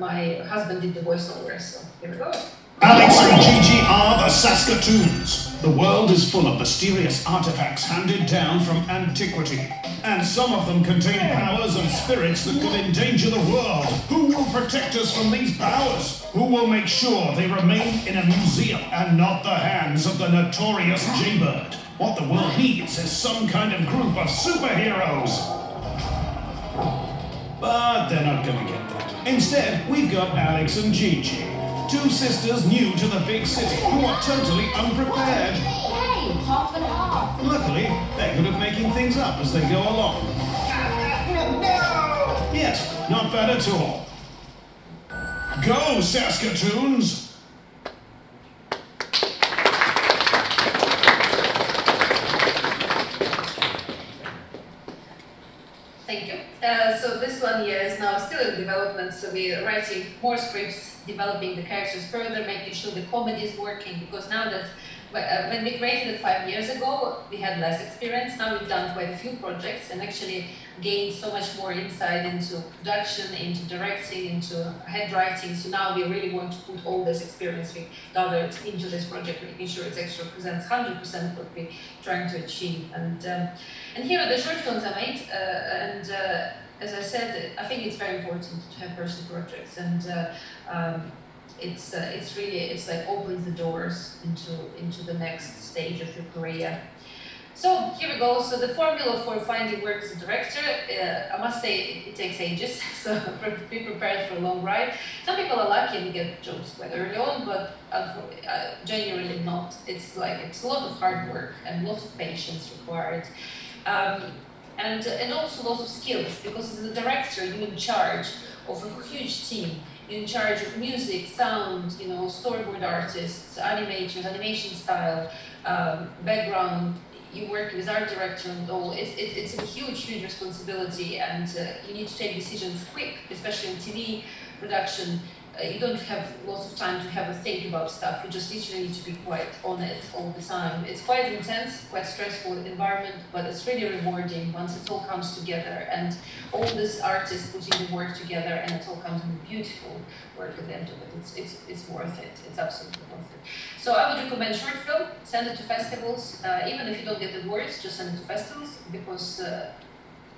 my husband did the voiceover, so here we go. Alex and Gigi are the Saskatoons. The world is full of mysterious artifacts handed down from antiquity, and some of them contain powers and spirits that could endanger the world. Who will protect us from these powers? Who will make sure they remain in a museum and not the hands of the notorious Jaybird? What the world needs is some kind of group of superheroes. But they're not gonna get that. Instead, we've got Alex and Gigi, two sisters new to the big city who are totally unprepared. Hey, half and half. Luckily, they're good at making things up as they go along. Yes, not bad at all. Go, Saskatoons! Thank you. So this one here is now still in development, so we're writing more scripts, developing the characters further, making sure the comedy is working, because now that when we created it 5 years ago, we had less experience. Now we've done quite a few projects and actually gained so much more insight into production, into directing, into head writing. So now we really want to put all this experience we gathered into this project, making sure it actually represents 100% what we're trying to achieve. And here are the short films I made. As I said, I think it's very important to have personal projects, and it's like opens the doors into the next stage of your career. So here we go. So the formula for finding work as a director, I must say it takes ages. So be prepared for a long ride. Some people are lucky and get jobs quite early on, but genuinely not. It's a lot of hard work and lots of patience required. And also lots of skills, because as a director, you're in charge of a huge team. You're in charge of music, sound, storyboard artists, animators, animation style, background. You work with art director and all. It's a huge responsibility, and you need to take decisions quick, especially in TV production. You don't have lots of time to have a think about stuff. You just literally need to be quite on it all the time. It's quite intense, quite stressful environment, but it's really rewarding once it all comes together. And all these artists putting the work together, and it all comes in beautiful work at the end of it. It's worth it. It's absolutely worth it. So I would recommend short film. Send it to festivals. Even if you don't get the awards, just send it to festivals, because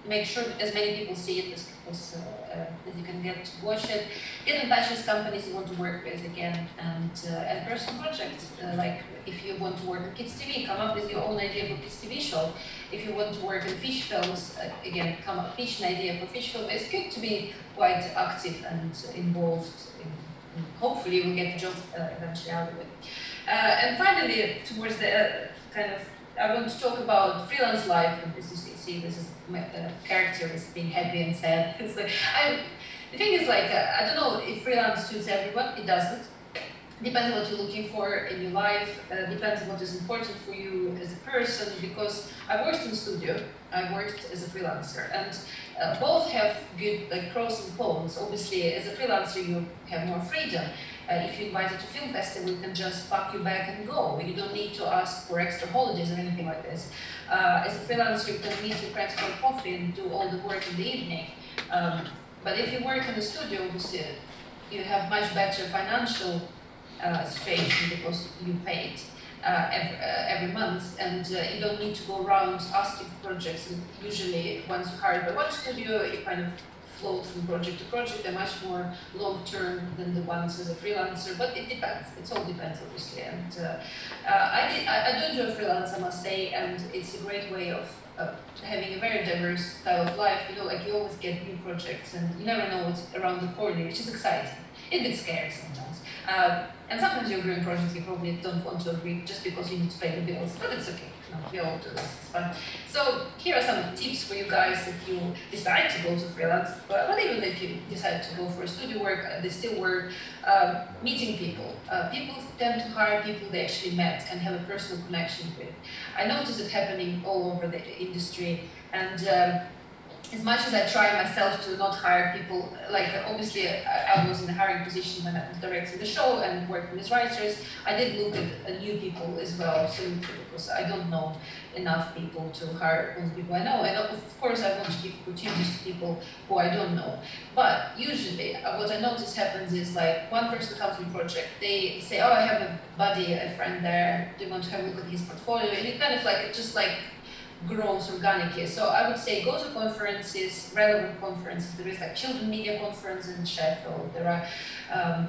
make sure as many people see it as you can get to watch it. Get in touch with companies you want to work with again, and personal projects. Like if you want to work in kids TV, come up with your own idea for kids TV show. If you want to work in fish films, again, pitch an idea for fish film. It's good to be quite active and involved. Hopefully, you will get a job eventually out of it. And finally, towards the I want to talk about freelance life. And this is, this is my character is being happy and sad. It's like, the thing is, I don't know if freelance suits everyone. It doesn't. Depends on what you're looking for in your life. Depends on what is important for you as a person. Because I worked in studio, I worked as a freelancer, and both have good pros and cons. Obviously, as a freelancer, you have more freedom. If you're invited to film festival, you can just pack your bag and go. You don't need to ask for extra holidays or anything like this. As a freelancer, you can meet your friends for coffee and do all the work in the evening. But if you work in the studio, obviously, you have much better financial situation because you paid every month, and you don't need to go around asking for projects. And usually, once you're hired by one studio, you kind of float from project to project. They're much more long-term than the ones as a freelancer, but it depends. It all depends, obviously. And I do a freelance, I must say, and it's a great way of having a very diverse style of life. You know, like you always get new projects, and you never know what's around the corner, which is exciting. It's a bit scary sometimes. And sometimes you agree on projects you probably don't want to agree just because you need to pay the bills, but it's okay. No, we all do this, it's fun. So here are some tips for you guys if you decide to go to freelance, but even if you decide to go for studio work, they still work, meeting people. People tend to hire people they actually met and have a personal connection with. I notice it happening all over the industry, and as much as I try myself to not hire people, like obviously I was in a hiring position when I was directing the show and working with writers, I did look at new people as well, simply because I don't know enough people to hire all the people I know. And of course I want to give opportunities to people who I don't know. But usually what I notice happens is like one person comes to the project, they say, oh, I have a buddy, a friend there, do you want to have a look at his portfolio? And it kind of like, it just like grows organically. So I would say go to conferences, relevant conferences. There is like Children Media Conference in Sheffield. There are,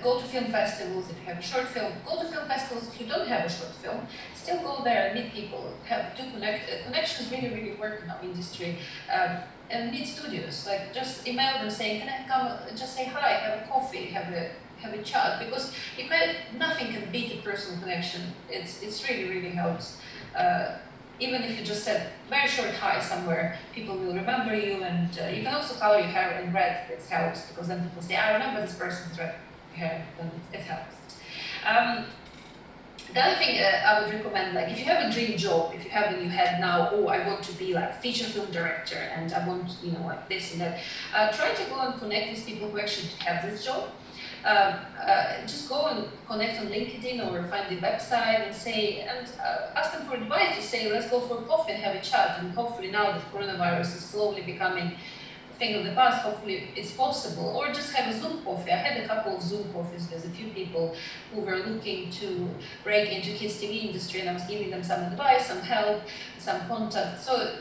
go to film festivals if you have a short film. Go to film festivals if you don't have a short film. Still go there and meet people. Connections really, really work in our industry. And meet studios. Like just email them saying, can I come, just say hi, have a coffee, have a chat, because nothing can beat a personal connection. It's really, really helps. Even if you just said very short hi somewhere, people will remember you, and you can also color your hair in red. It helps, because then people say, I remember this person's red hair, and it helps. The other thing I would recommend, like if you have a dream job, if you have in your head now, oh, I want to be like feature film director, and I want, you know, like this and that, try to go and connect with people who actually have this job. Just go and connect on LinkedIn or find the website and say, and ask them for advice. Just say, let's go for coffee and have a chat. And hopefully now that coronavirus is slowly becoming a thing of the past, hopefully it's possible. Or just have a Zoom coffee. I had a couple of Zoom coffees with a few people who were looking to break into kids TV industry, and I was giving them some advice, some help, some contact. So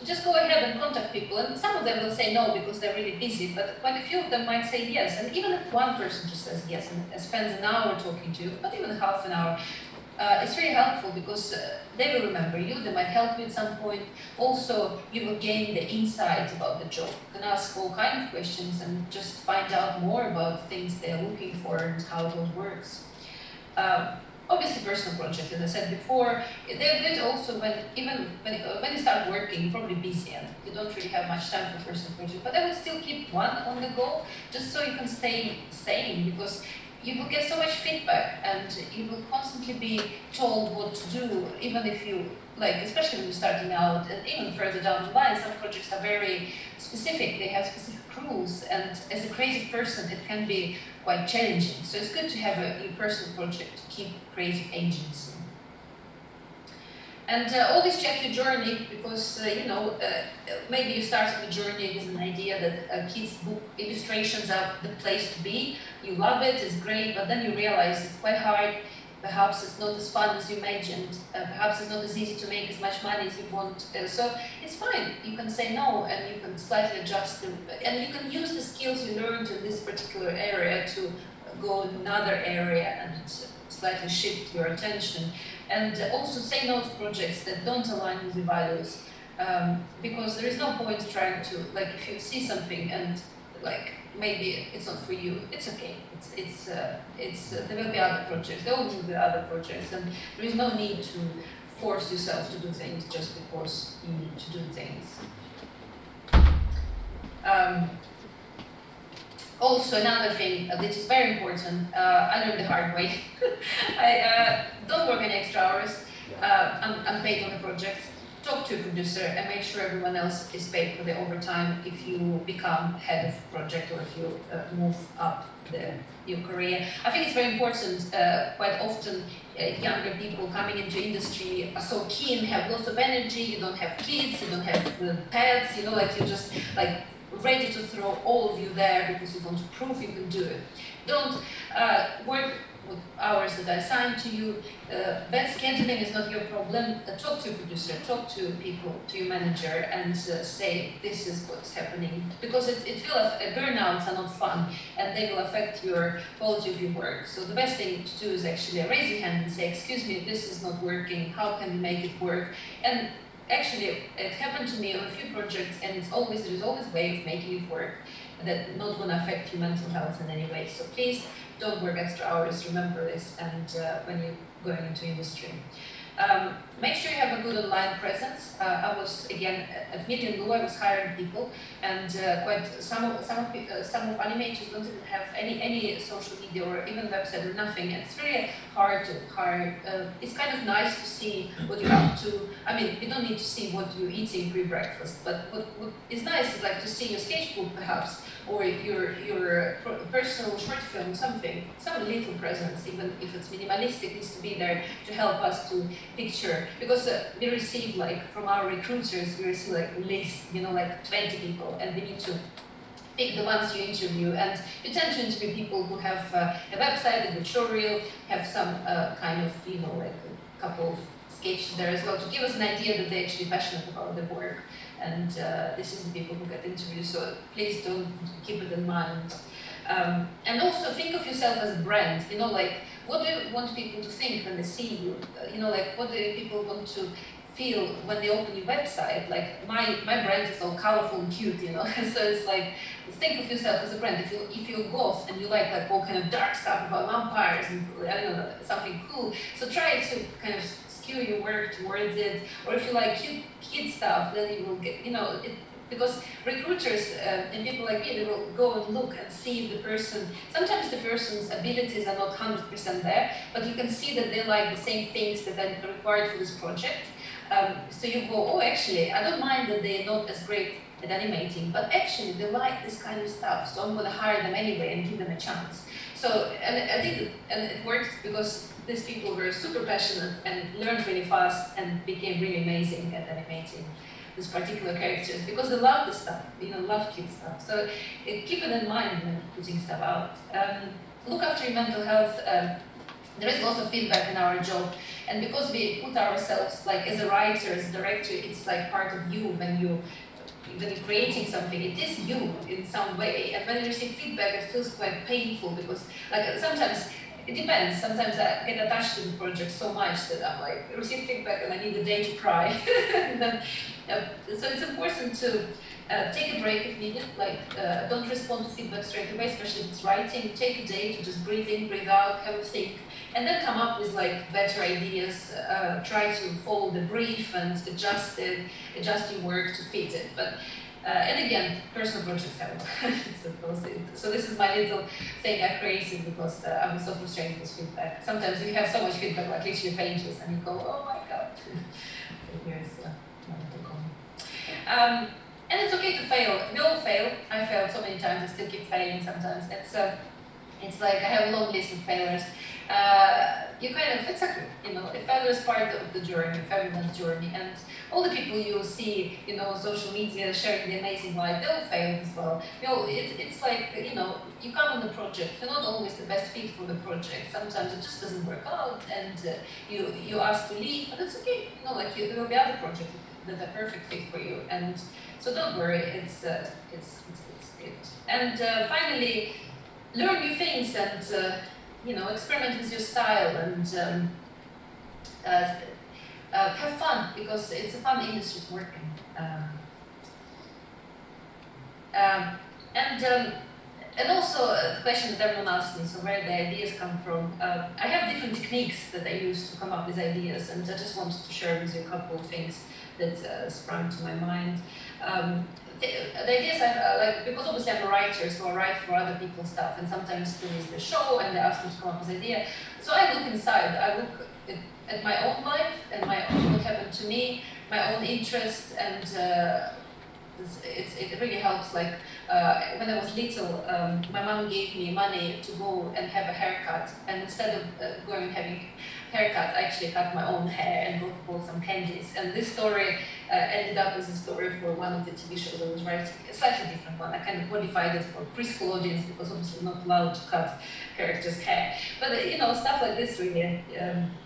just go ahead and contact people, and some of them will say no because they're really busy, but quite a few of them might say yes. And even if one person just says yes and spends an hour talking to you, not even half an hour, it's really helpful, because they will remember you, they might help you at some point. Also, you will gain the insight about the job. You can ask all kinds of questions and just find out more about things they're looking for and how it all works. Obviously, personal projects, as I said before, they're good also when you start working, you're probably busy and you don't really have much time for personal projects, but I will still keep one on the go, just so you can stay sane, because you will get so much feedback and you will constantly be told what to do, even if you, like, especially when you're starting out, and even further down the line, some projects are very specific, they have specific rules, and as a creative person, it can be quite challenging. So it's good to have a personal project to keep creative agency. And always check your journey, because maybe you started the journey with an idea that kids' book illustrations are the place to be. You love it, it's great, but then you realize it's quite hard. Perhaps it's not as fun as you imagined. Perhaps it's not as easy to make as much money as you want. So it's fine. You can say no, and you can slightly adjust them, and you can use the skills you learned in this particular area to go in another area and slightly shift your attention. And also say no to projects that don't align with your values, because there is no point trying to, like, if you see something and like maybe it's not for you, it's okay. There will be other projects. There will be other projects, and there is no need to force yourself to do things just because you need to do things. Also, another thing that is very important, I learned the hard way. I don't work any extra hours. I'm paid on the project. Talk to a producer and make sure everyone else is paid for the overtime if you become head of project, or if you move up your career. I think it's very important. Quite often, younger people coming into industry are so keen, have lots of energy. You don't have kids, you don't have pets. You know, like you're just like ready to throw all of you there because you want to prove you can do it. Don't work what hours that I assign to you. Bad scheduling is not your problem. Talk to your producer, talk to people, to your manager, and say this is what's happening. Because it will burnouts are not fun, and they will affect your quality of your work. So the best thing to do is actually raise your hand and say, excuse me, this is not working. How can we make it work? And actually, it happened to me on a few projects, and there is always a way of making it work that not going to affect your mental health in any way. So please don't work extra hours. Remember this, and when you're going into industry. Make sure you have a good online presence. I was again at Media and Blue. I was hiring people, and some of animators don't even have any social media or even website or nothing. And it's really hard to hire. It's kind of nice to see what you're up to. I mean, you don't need to see what you're eating pre-breakfast, but what is nice is like to see your sketchbook perhaps, or your personal short film, some little presence, even if it's minimalistic, needs to be there to help us to picture. Because we receive, like, from our recruiters, we receive like a list, like 20 people, and we need to pick the ones you interview. And you tend to interview people who have a website, a tutorial, have some kind of, like a couple of sketches there as well, to give us an idea that they're actually passionate about their work. And this is the people who get interviewed, so please don't keep it in mind. And also think of yourself as a brand, like, what do you want people to think when they see you? Like, what do people want to feel when they open your website? Like, my brand is all colorful and cute, so it's like, think of yourself as a brand. If you're goth and you like all kind of dark stuff about vampires and, I don't know, something cool, so try to kind of skew your work towards it. Or if you like cute kid stuff, then you will get, because recruiters and people like me, they will go and look and see if the person, sometimes the person's abilities are not 100% there, but you can see that they like the same things that are required for this project. So you go, oh, actually, I don't mind that they're not as great at animating, but actually they like this kind of stuff, so I'm going to hire them anyway and give them a chance. So, and I did it, and it worked because these people were super passionate and learned really fast and became really amazing at animating this particular characters, because they love the stuff, love kid stuff. So keep it in mind when putting stuff out. Look after your mental health. There is lots of feedback in our job, and because we put ourselves, like, as a writer, as a director, it's like part of you when you're creating something. It is you in some way, and when you receive feedback, it feels quite painful, because, like, sometimes it depends. Sometimes I get attached to the project so much that I'm like, I receive feedback and I need a day to cry. And then, so it's important to take a break if needed. Like, don't respond to feedback straight away, especially if it's writing. Take a day to just breathe in, breathe out, have a think, and then come up with, like, better ideas. Try to follow the brief and adjust your work to fit it. But and again, personal projects help. So this is my little thing I created because I was so frustrated with feedback. Sometimes you have so much feedback, like literally pages, and you go, oh my god. So here's my little comment. And it's okay to fail. We all fail. I failed so many times. I still keep failing sometimes. It's like I have a long list of failures. You kind of, it's okay, a failure is part of the journey, of everyone's journey, and all the people you see, social media sharing the amazing life, they'll fail as well. It's like, you come on the project, you're not always the best fit for the project. Sometimes it just doesn't work out, and you ask to leave, but it's okay. Like, there will be other projects that are perfect fit for you, and so don't worry. It's good. And finally, learn new things and. Experiment with your style and have fun, because it's a fun industry to work in. And also the question that everyone asks me, so where the ideas come from. I have different techniques that I use to come up with ideas, and I just wanted to share with you a couple of things that sprang to my mind. The ideas I because obviously I'm a writer, so I write for other people's stuff, and sometimes there is the show and they ask me to come up with an idea. So I look inside, I look at my own life and what happened to me, my own interests, and it really helps. Like when I was little, my mom gave me money to go and have a haircut, and instead of going and having haircut, I actually cut my own hair and bought some candies. And this story ended up as a story for one of the TV shows I was writing, a slightly different one. I kind of modified it for preschool audience because obviously not allowed to cut characters' hair. But you know, stuff like this really,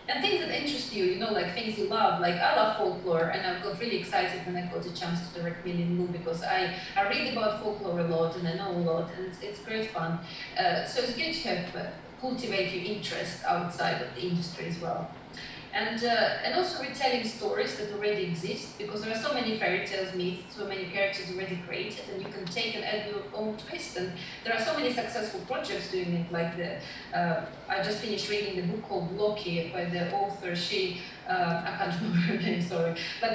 and things that interest you, you know, like things you love. Like I love folklore, and I got really excited when I got a chance to direct Million Blue because I read about folklore a lot and I know a lot, and it's great fun. So it's good to have cultivate your interest outside of the industry as well. And also retelling stories that already exist, because there are so many fairy tales, myths, so many characters already created, and you can take and add your own twist. And there are so many successful projects doing it, like I just finished reading the book called Loki by the author. I can't remember her name, sorry, but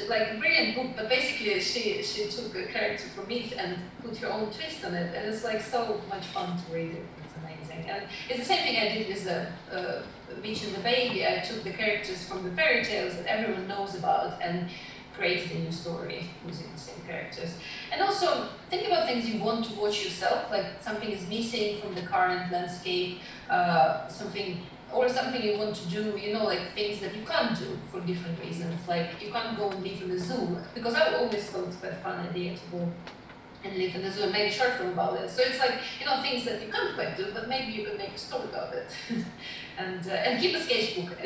like a brilliant book. But basically, she took a character from myth and put her own twist on it, and it's like so much fun to read it. It's amazing, and it's the same thing I did with the Witch and the Baby. I took the characters from the fairy tales that everyone knows about and created a new story using the same characters. And also think about things you want to watch yourself, like something is missing from the current landscape, something you want to do, you know, like things that you can't do for different reasons. Like you can't go and live in the zoo, because I always thought it's quite a fun idea to go and live in the zoo and make a short film about it. So it's like, you know, things that you can't quite do, but maybe you can make a story about it. And keep a sketchbook.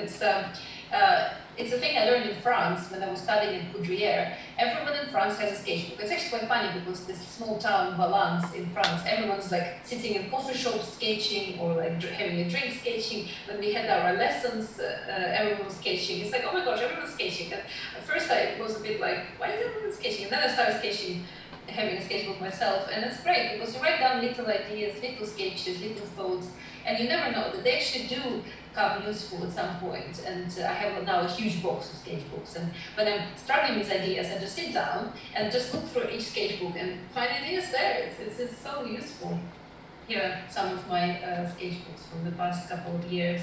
It's a thing I learned in France when I was studying in Poudrière. Everyone in France has a sketchbook. It's actually quite funny because this small town Valence in France, everyone's like sitting in coffee shops sketching or like having a drink sketching. When we had our lessons, everyone was sketching. It's like, oh my gosh, everyone's sketching. And at first I was a bit like, why is everyone sketching? And then I started sketching, having a sketchbook myself, and it's great because you write down little ideas, little sketches, little thoughts, and you never know that they actually do come useful at some point. And I have now a huge box of sketchbooks, and when I'm struggling with ideas, I just sit down and just look through each sketchbook and find ideas there. It's so useful. Here are some of my sketchbooks from the past couple of years.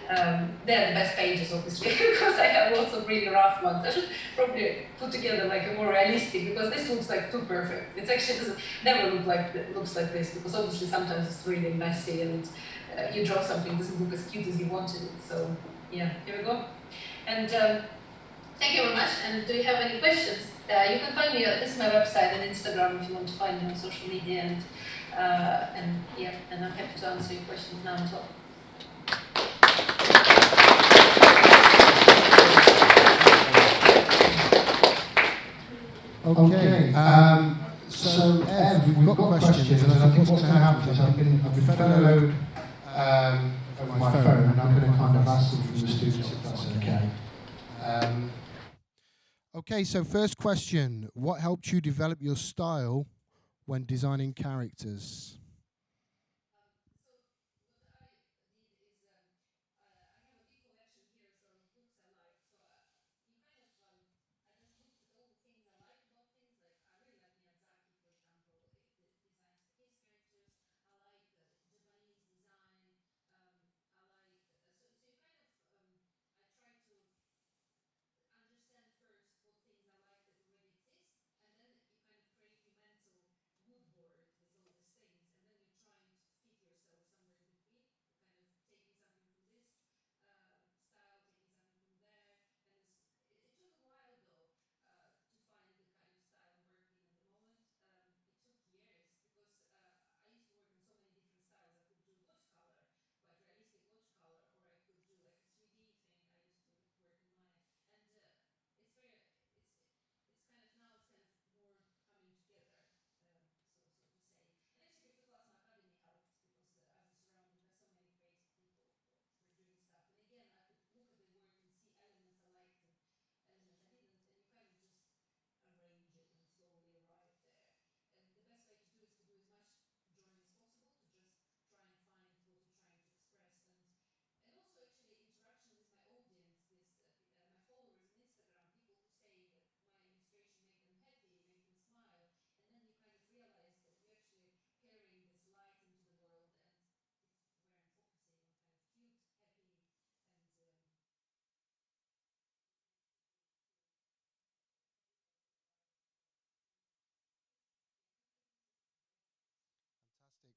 They're the best pages, obviously, because I have lots of really rough ones. I should probably put together like a more realistic, because this looks like too perfect. It actually doesn't never looks like this, because obviously sometimes it's really messy and you draw something doesn't look as cute as you wanted it. So yeah, here we go. And thank you very much. And do you have any questions? You can find me. This is my website and Instagram if you want to find me on social media. And yeah, and I'm happy to answer your questions now as well. Okay, so Ev, we've got questions, and I think what's going to happen is I've been furloughed of my phone, and I'm going to kind of ask them from the students if that's okay. Okay, so first question, what helped you develop your style when designing characters?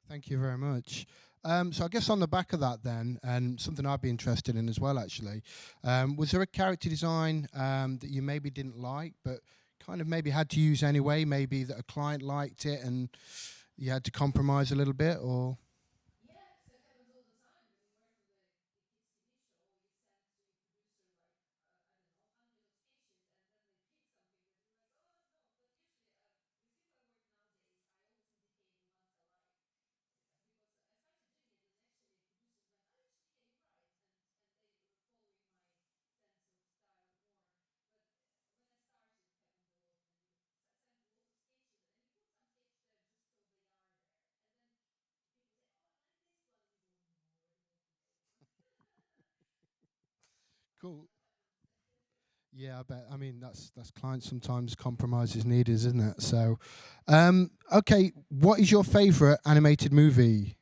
Thank you very much. So I guess on the back of that then, and something I'd be interested in as well, actually, was there a character design that you maybe didn't like, but kind of maybe had to use anyway, maybe that a client liked it and you had to compromise a little bit, or? Cool. Yeah, I bet. I mean, that's clients sometimes compromise is needed, isn't it? So, okay, what is your favorite animated movie?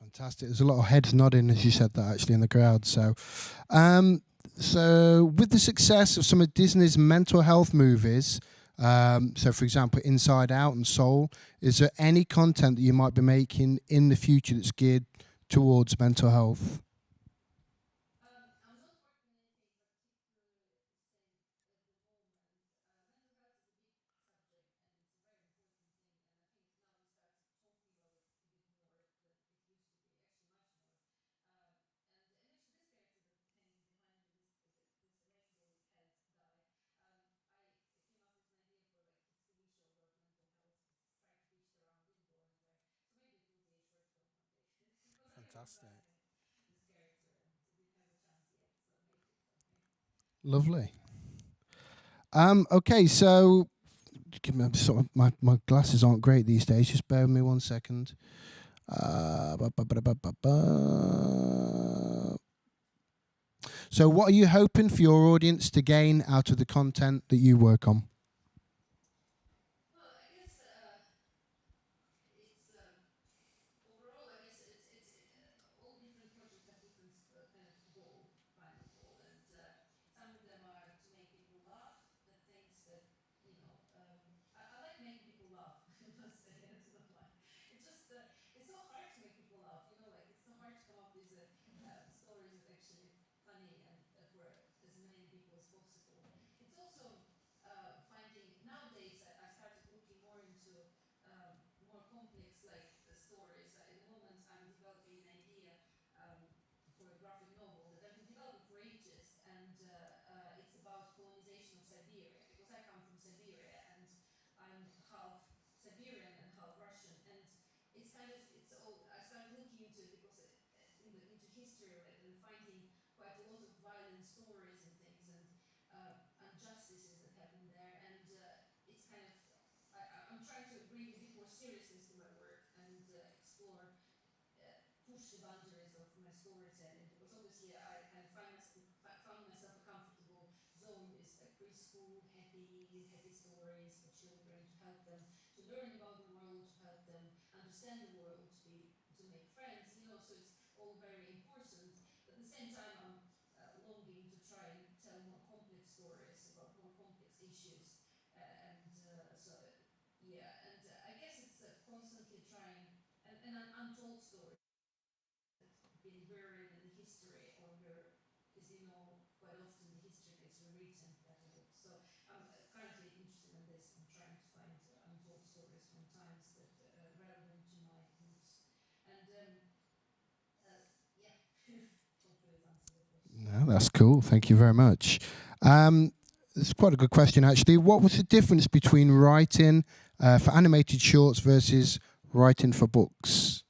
Fantastic. There's a lot of heads nodding as you said that actually in the crowd. Um, so with the success of some of Disney's mental health movies, so for example, Inside Out and Soul, is there any content that you might be making in the future that's geared towards mental health? Fantastic. Lovely. Okay, so give me sort of my glasses aren't great these days. Just bear with me 1 second. Ba, ba, ba, ba, ba, ba. So, what are you hoping for your audience to gain out of the content that you work on? No, that's cool. Thank you very much. It's quite a good question, actually. What was the difference between writing for animated shorts versus writing for books?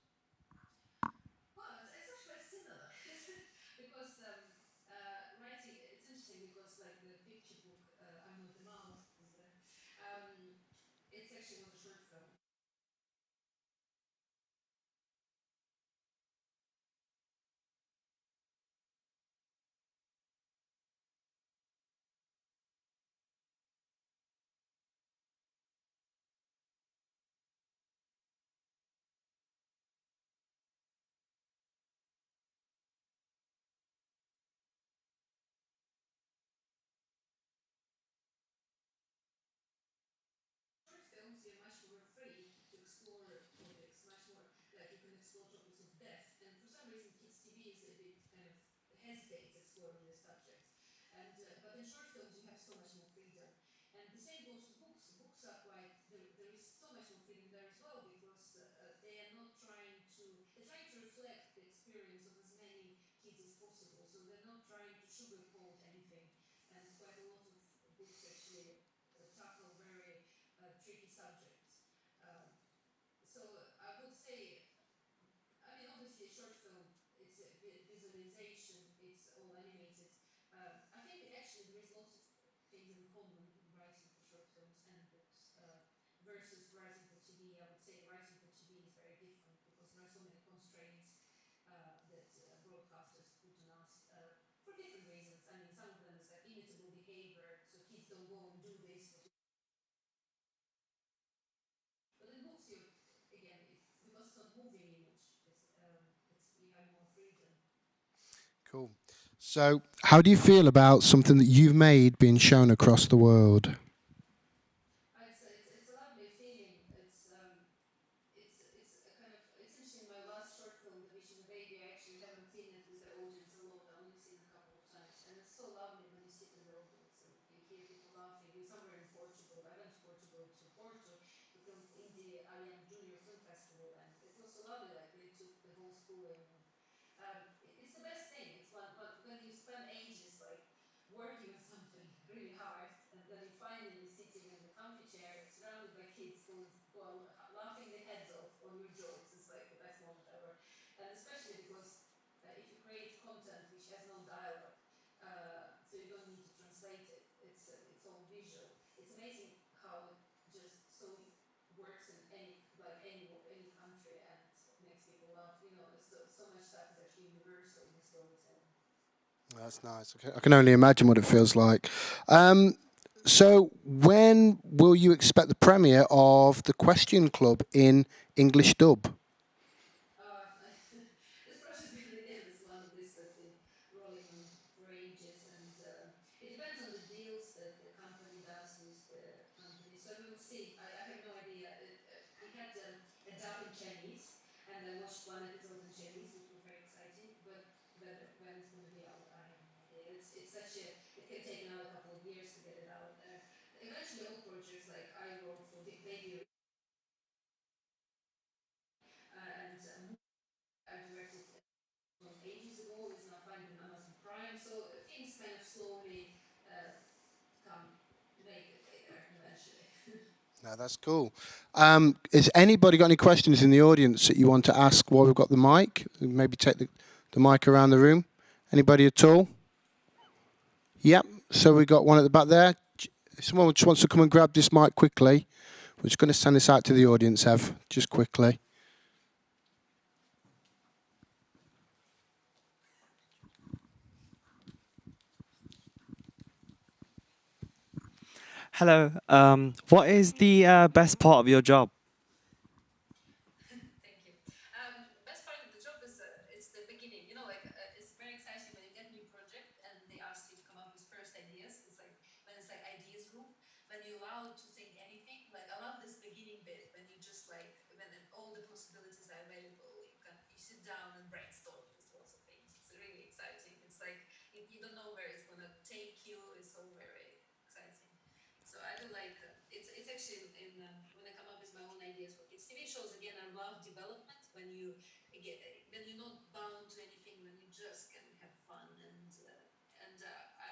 hesitate exploring this subject. And but in short films, you have so much more freedom. And the same goes to books. Books are quite there is so much more freedom there as well because they are not trying to they're trying to reflect the experience of as many kids as possible. So they're not trying to sugarcoat anything. And quite a lot of books actually tackle very tricky subjects. So I would say, I mean, obviously, a short film, it's a visualization, it's all animated. I think actually there is lots of things in common in writing for short films and books versus writing for TV. I would say writing for TV is very different because there are so many constraints that broadcasters put on us for different reasons. I mean, some of them is like imitable behavior, so kids don't go and do this. But in books, you again, it's because it's not moving image. It's you have more freedom. Cool. So, how do you feel about something that you've made being shown across the world? It's a lovely feeling. It's a kind of it's interesting. My last short film, The Vision of Baby, I actually haven't seen it with the audience alone. I only seen it a couple of times, and it's so lovely when you sit in the audience and you hear people laughing. We're somewhere in Portugal. I went to Portugal to Porto to film Indie Alien Junior Film Festival, and it was so lovely. Like they took the whole school in. And, it's the best thing. It's when you spend ages like working on something really hard, and then you finally sitting in the comfy chair, surrounded by kids laughing their heads off on your jokes. It's like the best moment ever, and especially because if you create content which has no dialogue, so you don't need to translate it. It's all visual. It's amazing how it just so works in any country and makes people laugh. You know, so much stuff is actually universal in storytelling. That's nice. Okay. I can only imagine what it feels like. So, when will you expect the premiere of the Question Club in English dub? This project again is one of these that's been rolling on for ages, and it depends on the deals that the company does with the company. So we will see. I have no idea. We had a dub in Chinese, and I watched one episode in Chinese, which was very exciting. But when it's going to be out, I have no idea. It's such a it can take another couple of years to get it out. Eventually, all projects like I wrote for Big Baby and I directed ages ago. It's now finding Amazon Prime, so things kind of slowly come make it eventually. No, that's cool. Has anybody got any questions in the audience that you want to ask while we've got the mic? Maybe take the mic around the room. Anybody at all? Yep. So we got one at the back there. Someone just wants to come and grab this mic quickly. We're just going to send this out to the audience, Ev, just quickly. Hello. What is the best part of your job? Thank you. Best part of the job is it's the beginning. You know, like it's very exciting when you get a new project and they ask you to come up with first ideas. It's like when it's like ideas room, when you're allowed to think anything. Like I love this beginning bit when you just like when all the possibilities are available. You sit down and brainstorm with lots of things. It's really exciting. It's like you don't know where it's gonna take you. It's all very exciting. So I do like it's actually in when I come up with my own ideas for kids TV shows. Again, I love development when when you're not bound to anything, when you just can have fun and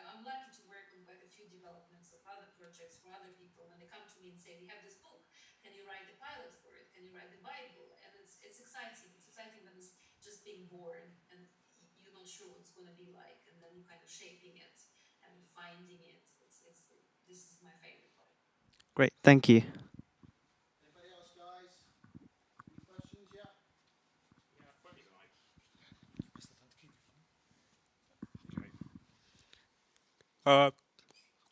I'm lucky to work on quite a few developments of other projects for other people. When they come to me and say, "We have this book. Can you write the pilot for it? Can you write the Bible?" And it's exciting. It's exciting when it's just being born and you're not sure what it's going to be like, and then you're kind of shaping it and finding it. This is my favorite part. Great, thank you. Anybody else, guys? Any questions? Yeah.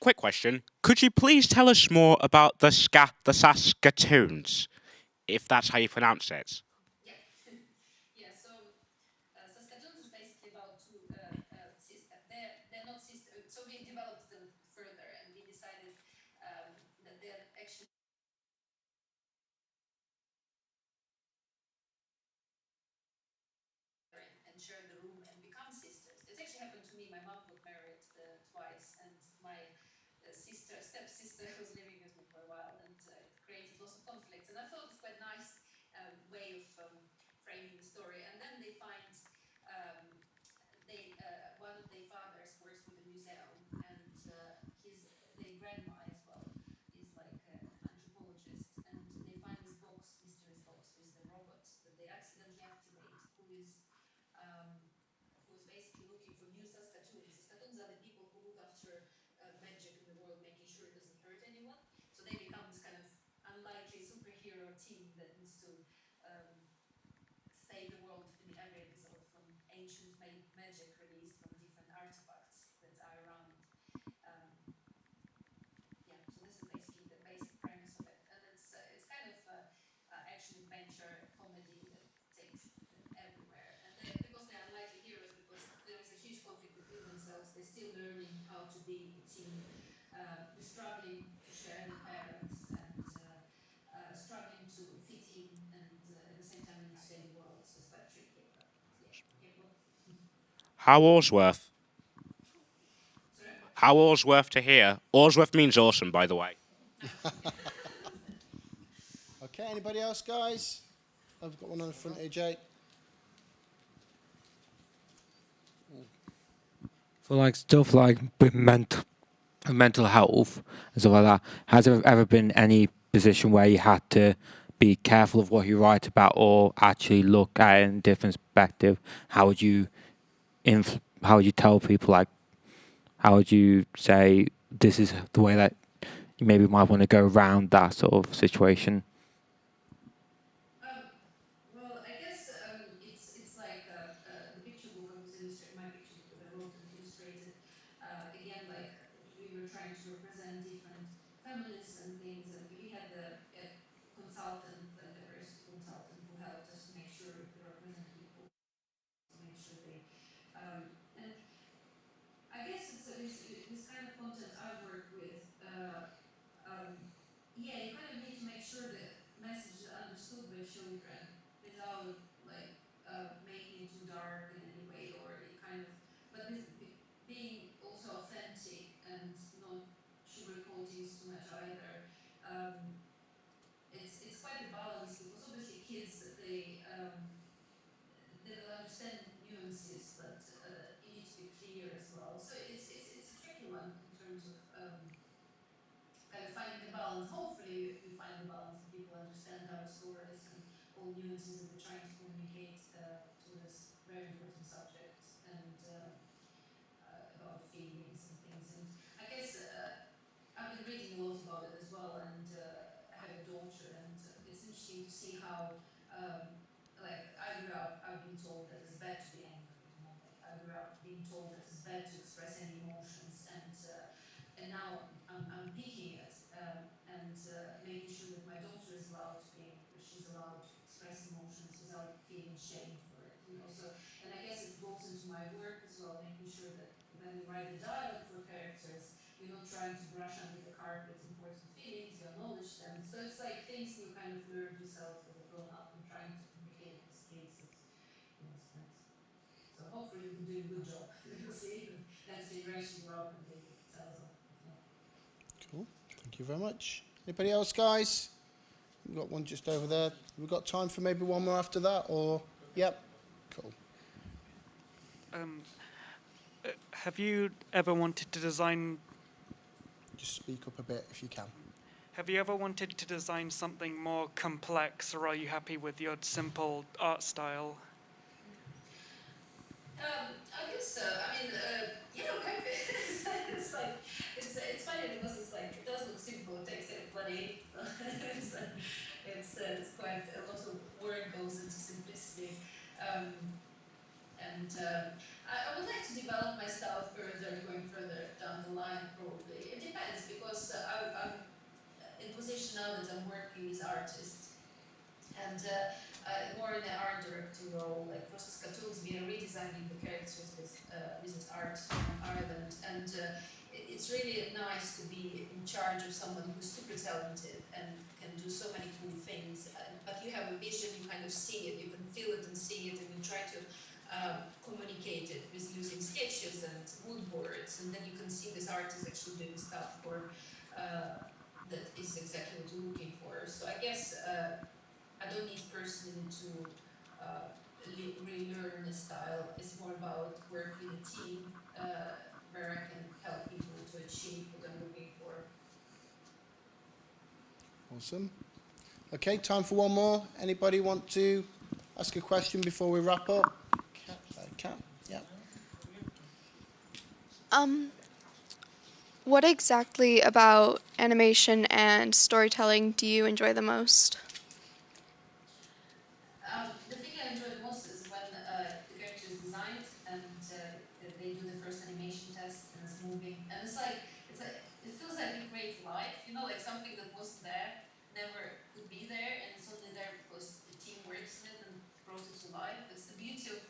Quick question. Could you please tell us more about the Saskatoons, if that's how you pronounce it? Yeah. Yeah. So Saskatoon is basically about two. They're not sister. So we developed them further, and we decided that they're actually and share the room and become sisters. It's actually happened was living with me for a while, and it created lots of conflicts. And I thought it's quite nice way of framing the story. And then they find one of their fathers works with a museum, and their grandma as well is like an anthropologist, and they find this box, mysterious box with the robot that they accidentally activate, who's basically looking for new Saskatoons. Saskatoons are the people who look after magic in the world, making sure it doesn't hurt anyone. So they become this kind of unlikely superhero team that needs to save the world in every episode from ancient magic released from different artifacts that are around. Yeah, so this is basically the basic premise of it, and it's kind of action adventure comedy that takes them everywhere. And because they're unlikely heroes, because there is a huge conflict between themselves, they're still learning how to be a team. They're struggling to share their parents and struggling to fit in, and at the same time they need to save the world. So it's quite tricky, but yeah, well. How Allsworth? Sorry? How Allsworth to hear? Allsworth means awesome, by the way. Okay, anybody else, guys? I've got one on the front here, Jake. For like stuff like with mental health and stuff like that, has there ever been any position where you had to be careful of what you write about, or actually look at it in a different perspective? How would you tell people, like, how would you say this is the way that you maybe might want to go around that sort of situation? Well, I guess it's like the picture book I was illustrating, my picture book that I wrote and illustrated. Again, like we were trying to represent different families and things, and we had a consultant, a diversity consultant, who helped us to make sure we represent people, to make sure they. And I guess it's this kind of content I work with. Yeah, you kind of need to make sure the message is understood by children without like making it too dark in any way, or it kind of, but this being also authentic and not sugarcoating too much either. It's quite a balance, because obviously kids they will understand nuances, but you need to be clear as well. So it's a tricky one in terms of kind of finding the balance. Hopefully, we find the balance and people understand our stories and all nuances that we're trying to communicate to this very important subject, and about the feelings and things. And I guess I've been reading a lot about it as well, and I have a daughter, and it's interesting to see how, like, I grew up, I've been told that it's bad to be angry, you know, like I grew up being told that it's bad to express any emotions, and now I'm picking it, and making sure that my daughter is allowed to be angry, she's allowed to express emotions without feeling shame for it, you know. So, and I guess it goes into my work as well, making sure that when we write the dialogue for characters, you're not trying to brush under the carpet important feelings, you acknowledge them. So it's like things you kind of learn yourself as a grown up and trying to communicate with kids. Yes, so hopefully we've been doing a good job. We'll see. Next generation grow up and they will tell us off if not. Cool. Thank you very much. Anybody else, guys? We've got one just over there. We've got time for maybe one more after that, or yep. Cool. Have you ever wanted to design? Just speak up a bit if you can. Have you ever wanted to design something more complex, or are you happy with your simple art style? I guess so. I mean, yeah, okay. It's like it's funny because it's like it does look simple. It takes a bloody it's quite a lot of work goes into simplicity. And I would like to develop my style further, going further down the line, probably. It depends, because I'm in a position now that I'm working with artists, and more in an art director role. Like for Saskatoons, we are redesigning the characters with this art from Ireland, and it's really nice to be in charge of someone who's super talented and can do so many cool things. But you have a vision, you kind of see it, you can feel it and see it, and you try to communicate it with using sketches and mood boards, and then you can see this artist actually doing stuff for that is exactly what you're looking for. So I guess I don't need personally to relearn the style. It's more about work in a team where I can help people to achieve what I'm looking for. Awesome. Okay, time for one more. Anybody want to ask a question before we wrap up? Kat, yeah. What exactly about animation and storytelling do you enjoy the most? The thing I enjoy the most is when the character is designed and they do the first animation test and it's moving. And it's like, it feels like it creates life, you know, like something that wasn't there, never could be there, and it's only there because the team works in it and brought it to life. It's the beauty of,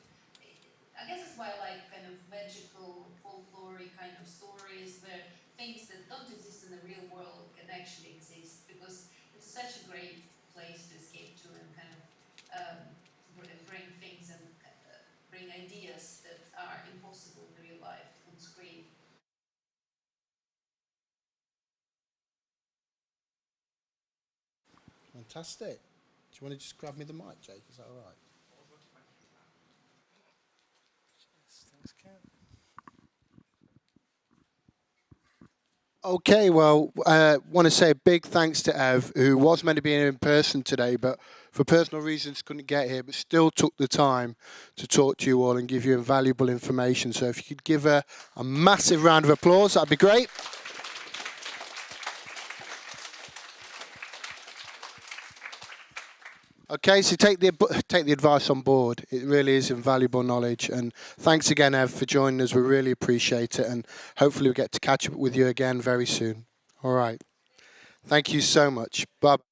I guess it's why I like kind of magical, folklore kind of stories where things that don't exist in the real world can actually exist, because it's such a great place to escape to and kind of bring things and bring ideas that are impossible in real life on screen. Fantastic. Do you want to just grab me the mic, Jake? Is that all right? Thanks, Kat. Okay, well, want to say a big thanks to Ev, who was meant to be in person today, but for personal reasons couldn't get here, but still took the time to talk to you all and give you invaluable information. So if you could give her a massive round of applause, that'd be great. Okay, so take the advice on board. It really is invaluable knowledge. And thanks again, Ev, for joining us. We really appreciate it. And hopefully we get to catch up with you again very soon. All right. Thank you so much. Bye.